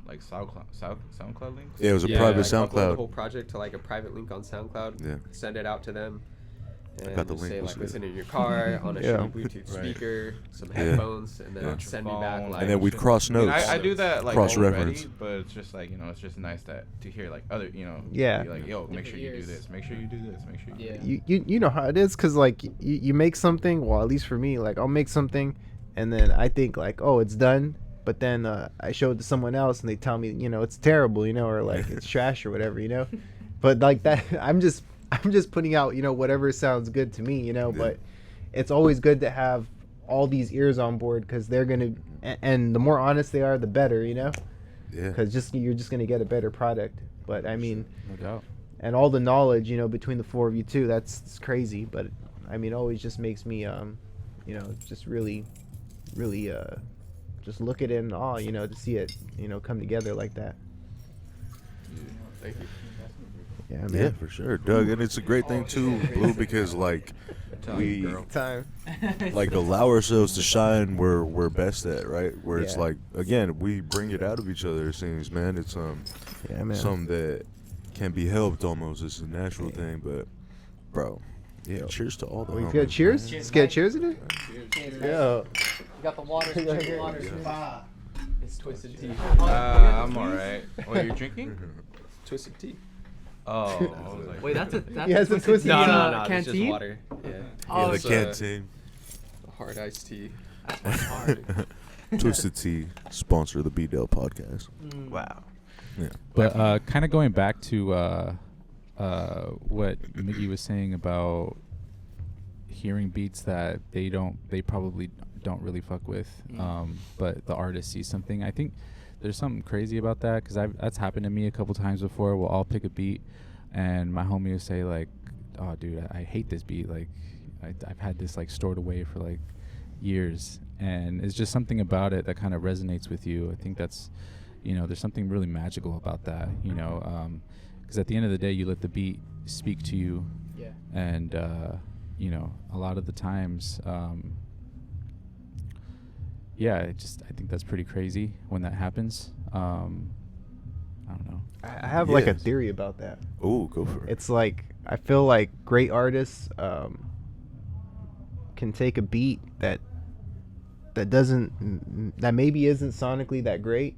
like SoundCloud links. Yeah, it was a Yeah, private like, upload the SoundCloud. whole project to like a private link on SoundCloud. Yeah. Send it out to them. And got the just link, say let's like see. listen in your car on a Yeah. shitty Bluetooth Right. speaker, some Yeah. headphones, and then Yeah. send me back Phone. like. And then we'd cross I mean, notes. I do that like Cross-reference. already, but it's just like, you know, it's just nice to hear like other, you know, Yeah. be like, yo, make sure you do ears. this, make sure you do this, make sure you Yeah. do that. You know how it is, because like you make something, well, at least for me, like I'll make something and then I think like, oh, it's done, but then I show it to someone else and they tell me, you know, it's terrible, you know, or like it's trash or whatever, you know. But like that, I'm just putting out, you know, whatever sounds good to me, you know. Yeah. But it's always good to have all these ears on board, because they're gonna and the more honest they are, the better, you know, Yeah. because you're just gonna get a better product. But I mean, No doubt. and all the knowledge, you know, between the four of you too, it's crazy. But I mean, it always just makes me you know, just really just look at it in awe, you know, to see it, you know, come together like that. Thank you. Yeah, man. Yeah, for sure, Doug. And it's a great thing too, Blue, because like we Time. like allow ourselves to shine where we're best at, right? Where it's Yeah. like, again, we bring it out of each other. It seems, man. It's Yeah, man. something that can be helped almost. It's a natural thing, but bro, yeah. Cheers to all the. We homies, got cheers. man. Let's get cheers in it. You Yeah. got the water. It's twisted tea. I'm alright. What, you're drinking? Twisted tea. Oh, I was like, Wait, that's a Yeah, it's a twisted No, tea. no, no. It's Canteen? just water. Yeah. Oh, Yeah, the it's, canteen. Hard iced tea. Twisted Tea, sponsor of the B-Dale podcast. Wow. Yeah. But kind of going back to what Miggy was saying about hearing beats that they probably don't really fuck with, but the artist sees something. I think there's something crazy about that, because that's happened to me a couple times before. We'll all pick a beat, and my homie will say like, "Oh, dude, I hate this beat. Like, I've had this like stored away for like years," and it's just something about it that kind of resonates with you. I think that's, you know, there's something really magical about that, you know, because at the end of the day, you let the beat speak to you. Yeah. And you know, a lot of the times, yeah, I think that's pretty crazy when that happens. I don't know. I have like a Yes. theory about that. Oh, go for it. It's like, I feel like great artists can take a beat that maybe isn't sonically that great,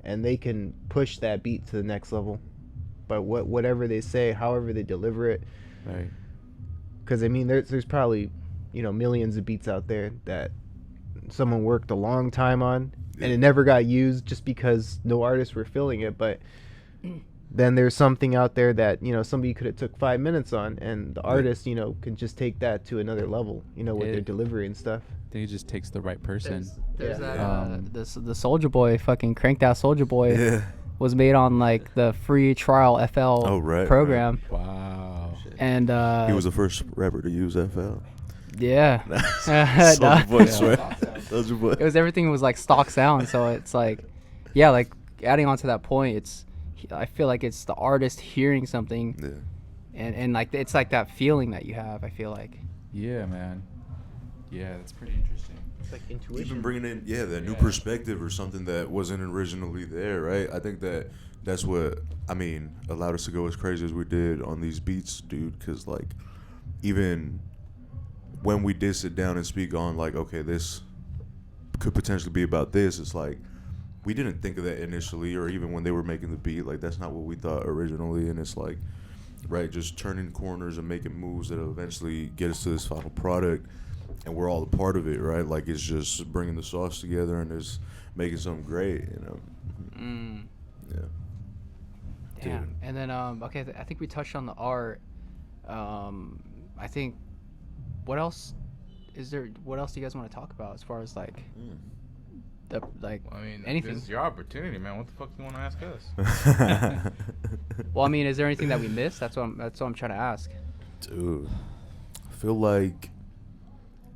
and they can push that beat to the next level. But whatever they say, however they deliver it, Right. because I mean, there's probably, you know, millions of beats out there that someone worked a long time on, and it never got used just because no artists were feeling it. But then there's something out there that somebody could have took 5 minutes on, and the Yeah. artist can just take that to another level, with their It- delivery and stuff. I think it just takes the right person. There's Yeah. that the Soldier Boy, fucking cranked out Soldier Boy, Yeah. was made on like the free trial FL Oh, right, program, Wow. and He was the first rapper to use FL. yeah, Soulja No. Boy, swear. Soulja Boy. it was everything was like stock sound, so it's like, yeah, like adding on to that point, I feel like it's the artist hearing something, Yeah. and like it's like that feeling that you have. I feel like. Yeah, man. Yeah, that's pretty interesting. It's like Even intuition. bringing in, that new Yeah. perspective or something that wasn't originally there, right? I think that's what, allowed us to go as crazy as we did on these beats, dude, because, like, even when we did sit down and speak on, like, okay, this could potentially be about this, it's like, we didn't think of that initially, or even when they were making the beat, like, that's not what we thought originally, and it's like, right, just turning corners and making moves that'll eventually get us to this final product, and we're all a part of it, right? Like, it's just bringing the sauce together and just making something great, Yeah. Damn. Dude. And then okay, I think we touched on the art. I think what else is there? What else do you guys want to talk about as far as like the like I mean, anything? this is your opportunity, man. What the fuck do you want to ask us? Well, I mean, is there anything that we missed? That's what I'm trying to ask. Dude, I feel like,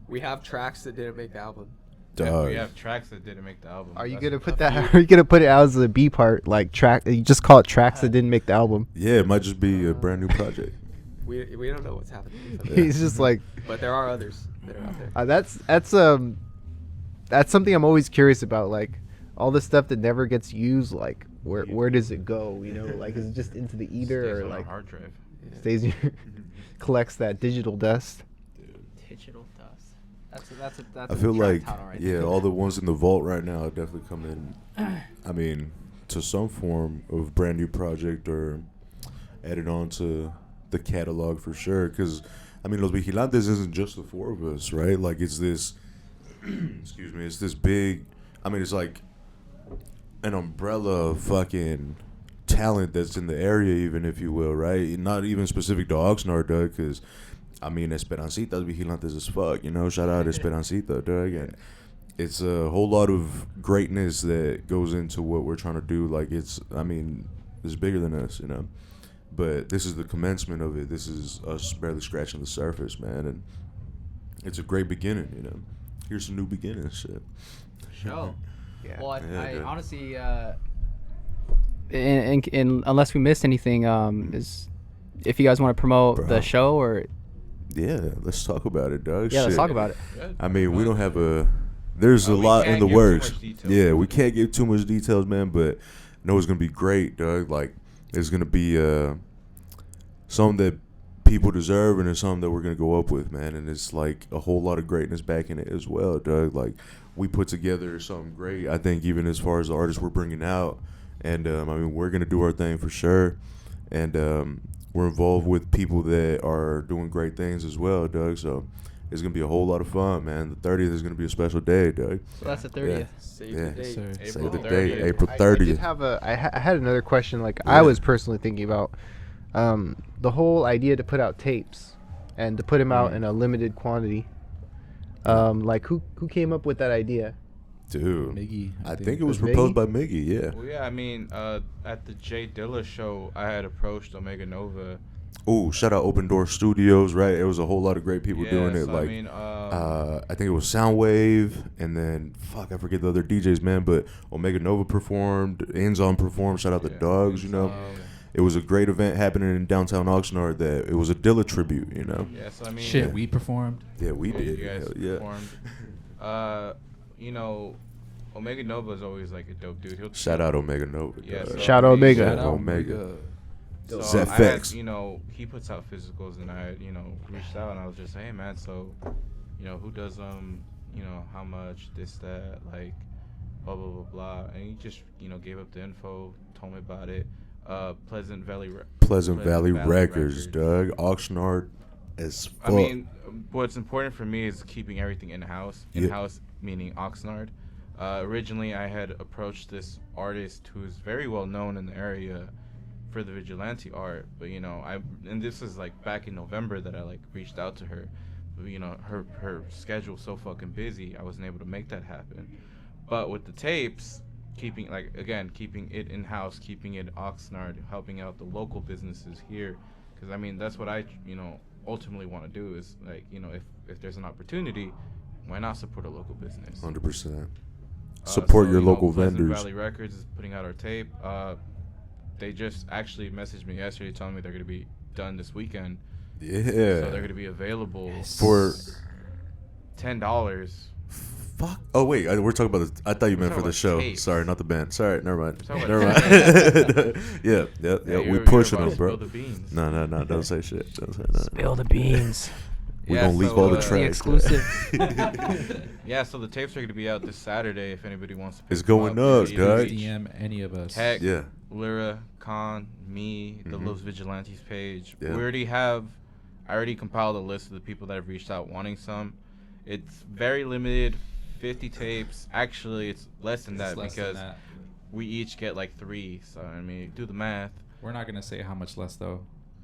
We have tracks that didn't make the album. dog. We have tracks that didn't make the album. Are you That's gonna a put tough that? few. Are you gonna put it out as the B part, like track? You just call it tracks that didn't make the album. Yeah, it might just be a brand new project. We don't know what's happening. He's just like, But there are others that are out there. that's something I'm always curious about. Like all the stuff that never gets used. Like where does it go? Like is it just into the ether Stays or on our like hard drive. stays in your, collects that digital dust? Digital dust. That's I feel track like, title right yeah, there. all the ones in the vault right now definitely come in, to some form of brand new project or added on to the catalog for sure. Because, Los Vigilantes isn't just the four of us, right? Like, it's this, excuse me, it's this big, it's like an umbrella of fucking talent that's in the area, even, if you will, right? Not even specific to Oxnard, Doug, because, Esperancita's Vigilantes as fuck, Shout out Esperancita, Doug, and it's a whole lot of greatness that goes into what we're trying to do. Like, it's bigger than us, But this is the commencement of it. This is us barely scratching the surface, man, and it's a great beginning, Here's some new beginnings, shit. Show. Yeah. Well, Yeah, I good. honestly, in unless we missed anything, is if you guys want to promote Bro. the show or Yeah, let's talk about it, Doug. yeah, let's Shit. talk about it. We don't have there's a We lot can't in the give too works. much details. Yeah, we can't give too much details, man, but know it's gonna be great, Doug. Like, there's gonna be something that people deserve, and there's something that we're gonna go up with, man. And it's like a whole lot of greatness back in it as well, Doug. Like, we put together something great. I think even as far as the artists we're bringing out, and we're gonna do our thing for sure, and we're involved with people that are doing great things as well, Doug. So it's gonna be a whole lot of fun, man. The 30th is gonna be a special day, Doug. So that's the 30th. Save Yeah. the date. Sir. Save the 30th. date, April I 30th. did have I had another question. Like Yeah. I was personally thinking about the whole idea to put out tapes and to put them out in a limited quantity. Like who came up with that idea? Dude, Miggy, I think it was Was proposed Miggy? by Miggy, yeah. Well, yeah, at the Jay Dilla show, I had approached Omega Nova. Oh, shout out Open Door Studios, right? It was a whole lot of great people doing it. so, Like, I think it was Soundwave, and then, I forget the other DJs, man, but Omega Nova performed, Enzon performed, shout out the Dogs, It was a great event happening in downtown Oxnard that it was a Dilla tribute, Yeah, so Shit, Yeah. we performed. Yeah, we did. You guys Hell yeah. performed. Omega Nova is always like a dope dude. Shout out Omega Nova. Yeah, dog. so Shout out Omega. Shout out Omega. So Zephex. I had, he puts out physicals, and I, reached out, and I was just, hey, man, so, who does how much, this, that, like, blah, blah, blah, blah. And he just, gave up the info, told me about it. Pleasant Valley Records, Doug. Oxnard as fuck. What's important for me is keeping everything in-house. In-house meaning Oxnard. Originally, I had approached this artist who's very well known in the area for the vigilante art, but and this is like back in November that I like reached out to her. But, her schedule's so fucking busy, I wasn't able to make that happen. But with the tapes, keeping it in house, keeping it Oxnard, helping out the local businesses here, because I mean that's what I ultimately want to do is like if there's an opportunity, why not support a local business? 100%. Support your local Pleasant vendors. Valley Records is putting out our tape. They just actually messaged me yesterday telling me they're going to be done this weekend. Yeah. So they're going to be available For $10. fuck. Oh wait, we're talking about I thought you meant We're for the talking show. about tapes. Sorry, not the band. Sorry, never mind. We're talking Never about mind. yeah. Hey, We you're pushing about them, to bro. spill the beans. No. Don't say shit. Don't say nothing. Spill the beans. We Yeah, gonna leak so, all the the trash. The exclusive. Yeah, so the tapes are going to be out this Saturday if anybody wants to pick It's them going up. up, Please guys. DM any of us. Heck, Yeah. Lyra, Khan, me, the Mhm. Los Vigilantes page. Yeah. I already compiled a list of the people that have reached out wanting some. It's very limited, 50 tapes. Actually, it's less than that because we each get like 3. So, I mean, do the math. We're not gonna say how much less though.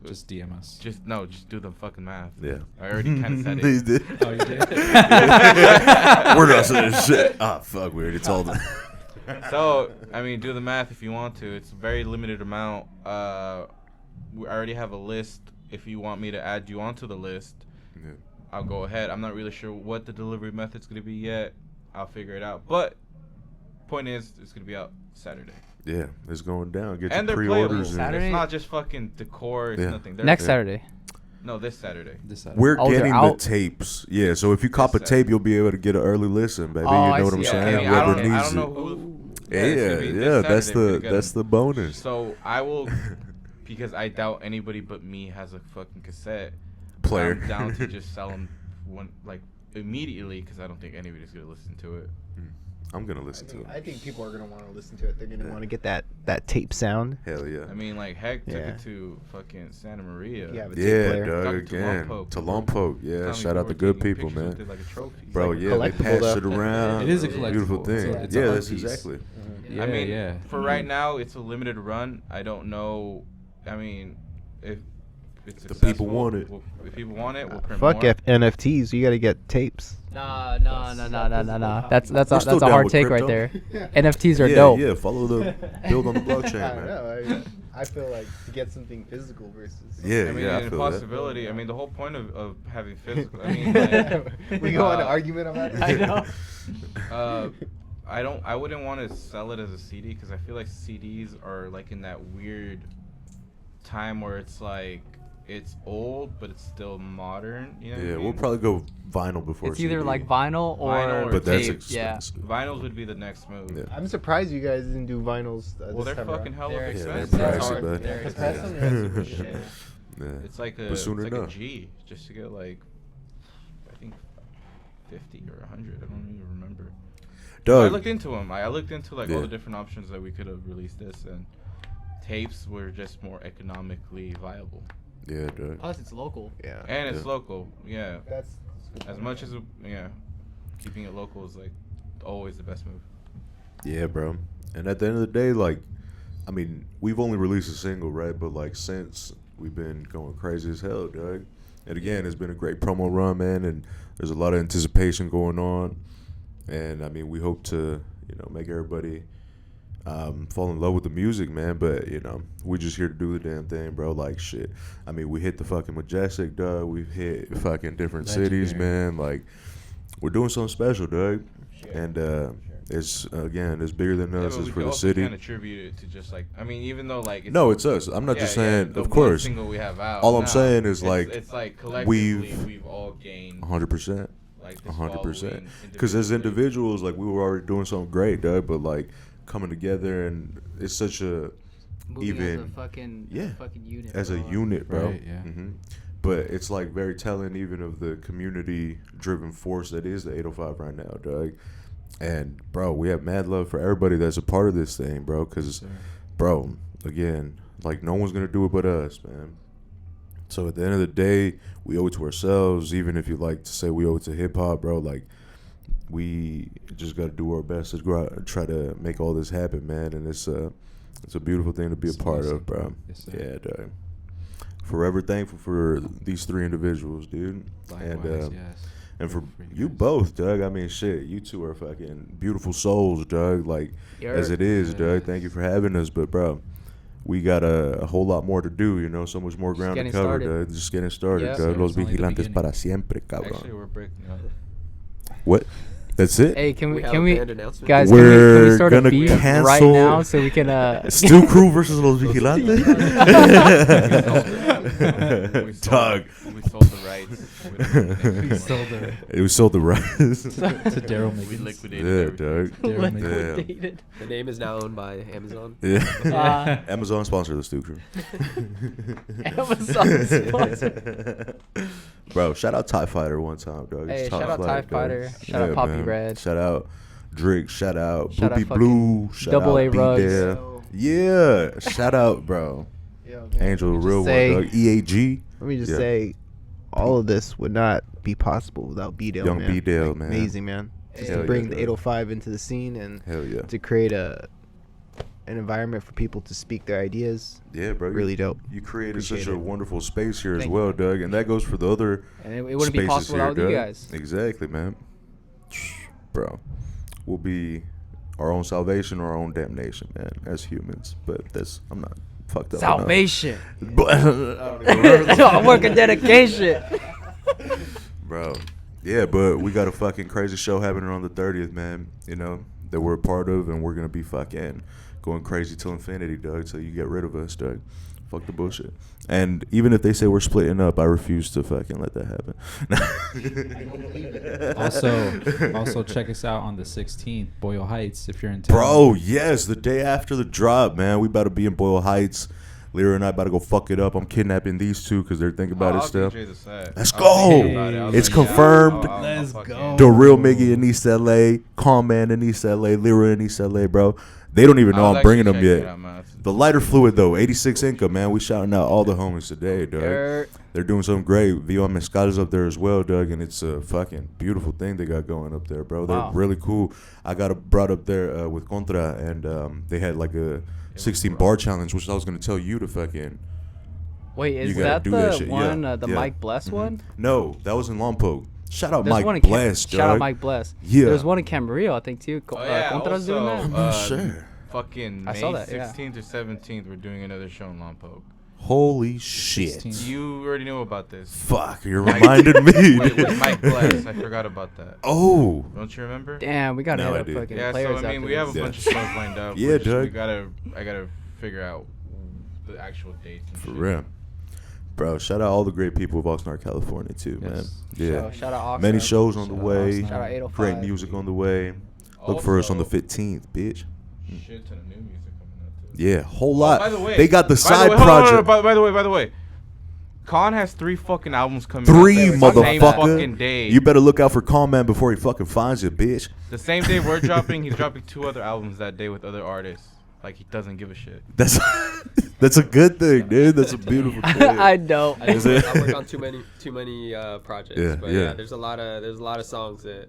Just DM us. Just do the fucking math. Yeah. I already kind of said He it. did. Oh, you did? We're not saying shit. Ah, fuck. We already told them. So, I mean, do the math if you want to. It's a very limited amount. I already have a list. If you want me to add you onto the list, Yeah. I'll go ahead. I'm not really sure what the delivery method's going to be yet. I'll figure it out. But point is, it's going to be out Saturday. Yeah, it's going down. Get And your they're playable. pre-orders in. Saturday? It's not just fucking decor. It's Yeah. nothing. They're Next Yeah. Saturday. No, this Saturday. This side. We're Oh, they're getting the out? tapes. Yeah, so if you cop a This tape, you'll be able to get an early listen, baby. Oh, you I know what I'm see. saying? I mean, Whoever I needs don't know it. who. Yeah, it's gonna be this that's Saturday. We're the gonna that's the bonus. So I will, because I doubt anybody but me has a fucking cassette Player. I'm down to just sell them immediately because I don't think anybody's gonna listen to it. I'm gonna listen to it. I think people are gonna want to listen to it. They're gonna Yeah. want to get that tape sound. Hell yeah. I mean, like heck, took Yeah. it to fucking Santa Maria. Yeah, but- Yeah, player. Doug, Talking to again. Lompoc. To Lompoc, yeah. Tommy Shout out Ford the good taking people, pictures man. with it like a trophy. Bro, like yeah, they collectible, pass though. it around. It is a It's a beautiful collectible. thing. It's Yeah, an art that's piece. exactly. Yeah, I mean, yeah. for right now, it's a limited run. I don't know. I mean, if it's The people successful, want it. if people want it, we'll print Fuck more. NFTs. You gotta get tapes. No. That's We're a still down hard with take crypto. right there. NFTs are Yeah, dope. yeah. Follow the build on the blockchain, I don't man. know. I feel like to get something physical versus. Yeah, I mean, yeah, I a feel that. possibility. I mean, the whole point of having physical. I mean, like, we go on an argument about this. I know. I wouldn't want to sell it as a CD because I feel like CDs are like in that weird time where it's like it's old but it's still modern. You know what I Yeah, mean? we'll probably go vinyl before It's either CD. like vinyl or Vinyl or but that's tape. expensive. Vinyls would be the next move. Yeah. I'm surprised you guys didn't do vinyls. Well, This they're time fucking around. hella They're expensive. they're It's pricey, hard- bud. They're To press expensive. them, yeah. Yeah. It's like But soon it's like enough. a G just to get like I think 50 or 100. I don't even remember. I Doug, looked into them. I looked into like all Yeah. the different options that we could have released this, and tapes were just more economically viable. yeah, Doug. Plus, it's local. Yeah. And it's Yeah. local, yeah. That's As much as keeping it local is like always the best move. Yeah, bro. And at the end of the day, like, I mean, we've only released a single, right? But like since we've been going crazy as hell, Doug. And again, it's been a great promo run, man. And there's a lot of anticipation going on. And I mean, we hope to, make everybody fall in love with the music, man. But we're just here to do the damn thing, bro. Like shit. I mean, we hit the fucking Majestic, Doug. We've hit fucking different cities, Legendary. man. Like, we're doing something special, Doug. And it's bigger than us. but It's we for the also city. can't attribute it to just like even though like No, it's us. I'm not just saying. the Of one course, single we have out all I'm now, saying is, it's- like, it's like collectively we've- we've all gained 100%. like this 100%. following Because as individually. individuals, like, we were already doing something great, Doug. But like coming together, and it's such a Moving even as a fucking unit. as a bro. unit, bro. Right, yeah. But it's like very telling, even of the community-driven force that is the 805 right now, Doug. And bro, we have mad love for everybody that's a part of this thing, bro. Because, bro, again, like no one's gonna do it but us, man. So at the end of the day, we owe it to ourselves. Even if you like to say we owe it to hip hop, bro, like we just gotta do our best to go out and try to make all this happen, man. And it's It's a beautiful thing to be a part of, bro. Yes, sir. Yeah, dog. Forever thankful for these 3 individuals, dude. Likewise, yes. And for For you you guys. both, Doug. I mean, shit, you two are fucking beautiful souls, Doug. Like, as it is, Doug. Thank you for having us. But, bro, we got a whole lot more to do, you know, so much more ground to getting cover, started. Doug. Just getting started, Yeah. Doug. So Los it's only the Vigilantes beginning. para siempre, cabrón. Actually, we're breaking up. What? That's it? Hey, can we have can a we band announcement? guys can we We're start a gonna beat right cancel now so we can Steel Crew versus Los Vigilantes? We Doug. We sold the rights. We sold the rights. to Daryl We Miggins. liquidated Yeah, everything. Doug. Daryl Miggins. liquidated. The name is now owned by Amazon. Yeah. Amazon sponsor the Steel Crew. Amazon sponsor. Bro, shout out TIE Fighter one time, dog. Hey, It's top shout out flight, TIE dog. Fighter. Shout out Poppy man. Red. Shout out Drake. Shout out Shout out Bluebebleu. Shout Double out A Rugs. B-Dale. Yeah. Shout out, bro. Angel, the real say- one, dog. EAG. Let me just Yeah. say, all of this would not be possible without B-Dale, Young man. B-Dale, man. Amazing, man. Just Hell to bring yeah, the dog. 805 into the scene and Hell yeah. to create an environment for people to speak their ideas. Yeah, bro. Really dope. You created such Appreciate a it. wonderful space here as Thank well, you. Doug. And that goes for the other And it wouldn't be spaces possible here, without you Doug. guys. Exactly, man. Bro, we'll be our own salvation or our own damnation, man, as humans. But I'm not fucked up. enough. Salvation. But I don't even remember. Work of dedication. Bro, yeah, but we got a fucking crazy show happening on the 30th, man. You know, that we're a part of, and we're gonna be fucking going crazy till infinity, Doug. Till you get rid of us, Doug. Fuck the bullshit. And even if they say we're splitting up, I refuse to fucking let that happen. Also check us out on the 16th, Boyle Heights, if you're in town. Bro, yes, the day after the drop, man. We about to be in Boyle Heights. Lyra and I about to go fuck it up. I'm kidnapping these two because they're thinking about it still. Let's go. It's confirmed. Let's go. The real Miggy in East LA, Calm Man in East LA, Lyra in East LA, bro. They don't even know I'm bringing them yet. The lighter fluid, though, 86 Inca, man. We shouting out all the homies today, Doug. They're doing something great. Vion Mezcal's up there as well, Doug, and it's a fucking beautiful thing they got going up there, bro. They're Wow. really cool. I got brought up there with Contra, and they had like a 16 bar challenge, which I was going to tell you to fucking... Wait, is You gotta that do that the shit, one, yeah, the yeah. Mike Bless Mhm. one? No, that was in Lompoc. Shout out There's one Mike in Bless, Doug. Shout out Mike Bless. Yeah. There's one in Camarillo, I think, too. Contra's doing that. I'm not sure. Fucking I May saw that, yeah. 16th or 17th, we're doing another show in Lompoc. Holy shit. 16. You already knew about this. Fuck, you're reminding me. with Mike Bless, I forgot about that. Oh. Don't you remember? Damn, we gotta Now I hit do. up fucking Yeah, players so I mean, after we have a this. bunch of shows lined up. Yeah, which Doug. I gotta figure out the actual dates. And For shit. real. Bro, shout out all the great people of Oxnard, California, too, man. Yes. Yeah. Shout out Oxnard. Many shows on the Shout out way. Oxnard. Shout out 805. Great music on the way. Look for us on the Also, 15th, bitch. Shit ton of new music coming out too. Yeah, whole lot. By the way, They got the by side way, hold on, hold on, project. by the way, Khan has 3 fucking albums coming Three, out. The same fucking motherfucker. day. You better look out for Calm Man before he fucking finds you, bitch. The same day we're dropping, he's dropping 2 other albums that day with other artists. Like, he doesn't give a shit. That's that's a good thing, dude. That's a beautiful thing. I know. I Is it? work on too many projects. Yeah, but yeah. there's a lot of songs that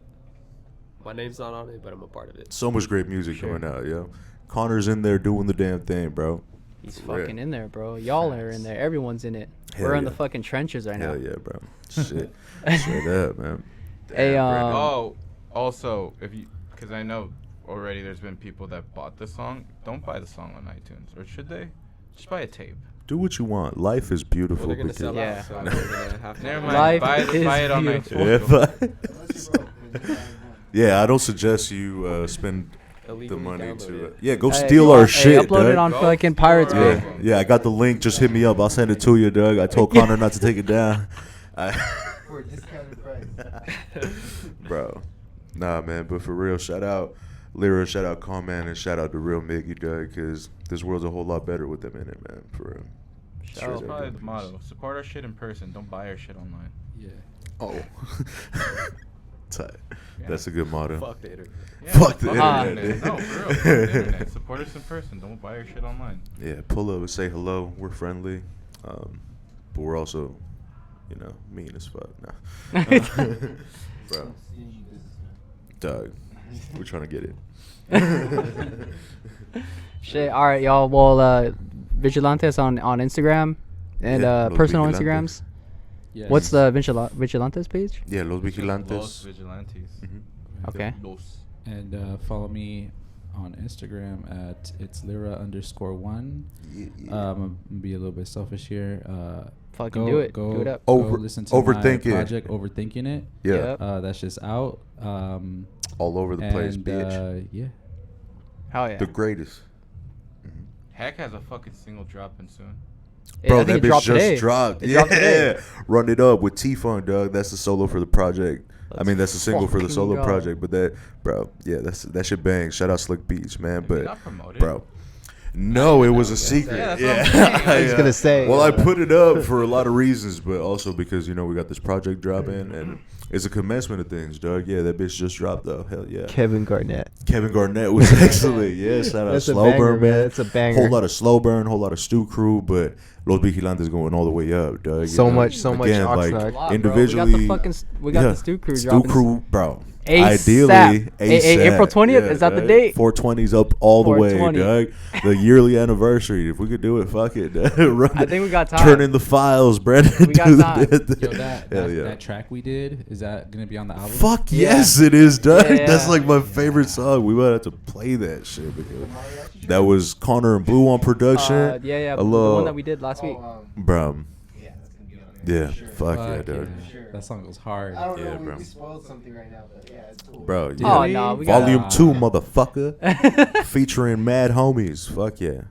my name's not on it, but I'm a part of it. So much great music Sure. coming out, yo. Connor's in there doing the damn thing, bro. He's For real. fucking in there, bro. Y'all are in there. Everyone's in it. Hell We're in the yeah. fucking trenches right now. Hell yeah, bro. Shit. Straight up, man. Hey, Damn, Brandon. Oh, also, because I know already there's been people that bought the song. Don't buy the song on iTunes, or should they? Just buy a tape. Do what you want. Life is beautiful. Well, they're gonna because- sell Yeah. out, so we're gonna have to. Never mind. Life buy it is on beautiful. iTunes. Yeah, yeah, I don't suggest you spend the Illegally money download to it. Yeah, go Hey, steal our shit, upload it Doug. on Go fucking steal Pirates our Bay. Yeah, yeah, I got the link. Just hit me up. I'll send it to you, Doug. I told Connor not to take it down. For a discounted price. Bro, nah, man. But for real, shout out Lyra, shout out Calm Man, and shout out the real Miggy, Doug, because this world's a whole lot better with them in it, man. For real. Shout That's out. probably the motto. Support our shit in person. Don't buy our shit online. Yeah. Oh. Tight. Yeah. That's a good motto. Fuck the internet. Yeah, Fuck the internet. internet, No, for real. Fuck the internet. Support us in person. Don't buy our shit online. Yeah, pull up and say hello. We're friendly, but we're also, mean as fuck. Nah. Bro, Doug, We're trying to get it. Shit. All right, y'all. Well, Vigilantes on Instagram and Yeah, Los personal Vigilantes. Instagrams. Yes. What's the Vigilantes page? Yeah, Los Vigilantes. Los Vigilantes. Mhm. Okay. And follow me on Instagram at it's Lyra_1. Yeah, I'm gonna be a little bit selfish here. Fucking do it. Do it up. Go Over- listen to overthink my it. project, Overthinking It. Yeah. Yep. That's just out. All over the place, and, bitch. Yeah. Hell yeah. The greatest. Hack has a fucking single dropping soon. Yeah, Bro, I think that it bitch dropped just today. dropped. It dropped today. Yeah. Run It Up with T-Funk, dog. That's the solo for the project. I mean, that's the single for the fucking solo go. project. But that, bro, yeah, that shit bangs. Shout out Slick Beats, man. Did we But, not promote it? bro, no, it was a secret. Yeah, that's what I'm saying. I was gonna say. Well, I put it up for a lot of reasons, but also because, you know, we got this project dropping, and it's a commencement of things, dog. Yeah, that bitch just dropped, though. Hell yeah. Kevin Garnett. Kevin Garnett was excellent. Yeah, shout out That's a Slow banger, Burn, man. It's a banger. Whole lot of Slow Burn, whole lot of Stew Crew, but Los Vigilantes going all the way up, dog. So much Oxnard. A lot, bro. individually. We got the Stew Crew Stew dropping. Crew, bro. ASAP. Ideally, April 20th, is that the date? 420's up all the way, 420. dog. The yearly anniversary. If we could do it, fuck it. Run I think we got time. Turn in the files, Brandon. We got time. Yo, Hell yeah. that track we did, is that gonna be on the album? Fuck Yeah. yes, it is, dog. Yeah. That's like my favorite song. We might have to play that shit because that was Connor and Blue on production. Yeah. I The love, one that we did last week. bro. Yeah, fuck yeah, Fuck dog. That song goes hard. Yeah, bro. spoiled something right now, but yeah, it's cool. Bro, Did yeah. Oh, no, we got Volume 2, motherfucker. Featuring mad homies. Fuck yeah.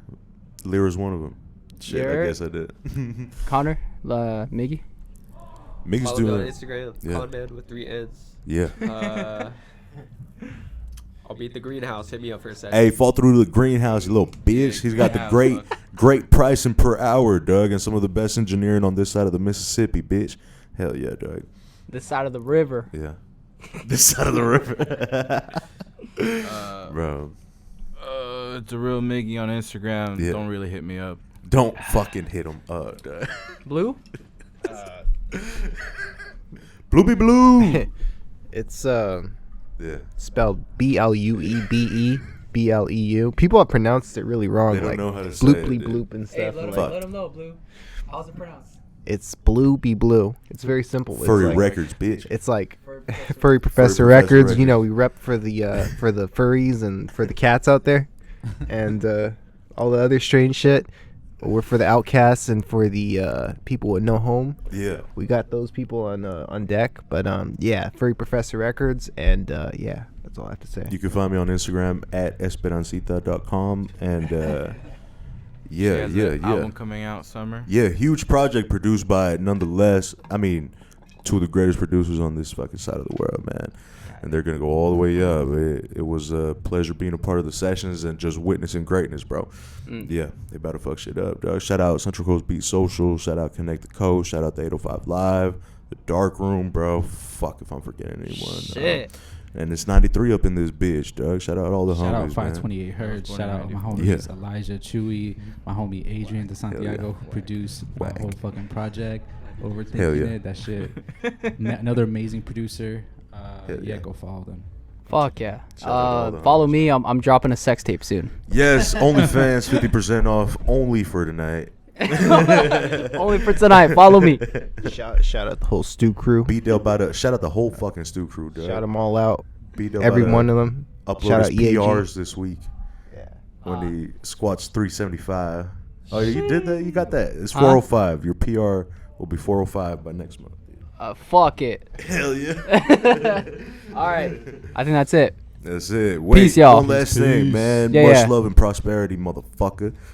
Lyra's one of them. Shit, Lyra? I guess I did. Connor, Miggy. Mickey's Follow me on doing it. Instagram, Yeah. Conman with 3 N's. Yeah. I'll be at the greenhouse. Hit me up for a second. Hey, fall through the greenhouse, you little bitch. He's got the great pricing per hour, Doug, and some of the best engineering on this side of the Mississippi, bitch. Hell yeah, Doug. This side of the river. Yeah. This side of the river. Bro. It's a real Miggy on Instagram. Yeah. Don't really hit me up. Don't fucking hit him up, Doug. Blue? Bluebebleu. It's Yeah. spelled Bluebebleu. People have pronounced it really wrong. They don't like know how to say blooply it, dude. bloop and stuff. and Fuck. let him know, Blue. How's it pronounced? it's Bluebebleu. It's very simple. It's Furry like, Records, bitch. It's like Furry Professor Records. You know, we rep for the furries and for the cats out there, and all the other strange shit. We're for the outcasts and for the people with no home. Yeah. We got those people on deck. But yeah, Furry Professor Records, and yeah, that's all I have to say. You can find me on Instagram at esperancita.com, and yeah. Album coming out summer. Yeah, huge project produced by, nonetheless, I mean, two of the greatest producers on this fucking side of the world, man. And they're going to go all the way up. It was a pleasure being a part of the sessions and just witnessing greatness, bro. Yeah, they about to fuck shit up, dog. Shout out Central Coast Beat Social. Shout out Connect the Coast. Shout out the 805 Live. The Dark Room, bro. Fuck if I'm forgetting anyone. Shit. And it's 93 up in this bitch, dog. Shout out all the Shout out homies, man. 528 Hertz. Shout out my homies Yeah. Elijah Chewy, my homie Adrian De Santiago, who produced my Whack. whole fucking project. Hell Overthinking yeah. it, that shit. Another amazing producer. Hell yeah. Go follow them. Fuck yeah. Shout out all the Follow homies. me. I'm dropping a sex tape soon. Yes, OnlyFans 50% off only for tonight. Only for tonight. Follow me. Shout out the whole Stew crew. Beat Del by the shout out the whole fucking Stew crew, dog. Shout them all out. Beat Del Every by the one of them. upload Shout his out EAG. PRs this week Yeah. when he squats 375. Oh, you did that? You got that? It's Huh? 405. Your PR will be 405 by next month. Fuck it. Hell yeah. All right. I think that's it. That's it. Wait, Peace, y'all. one last thing, man. Yeah, Much yeah. love and prosperity, motherfucker.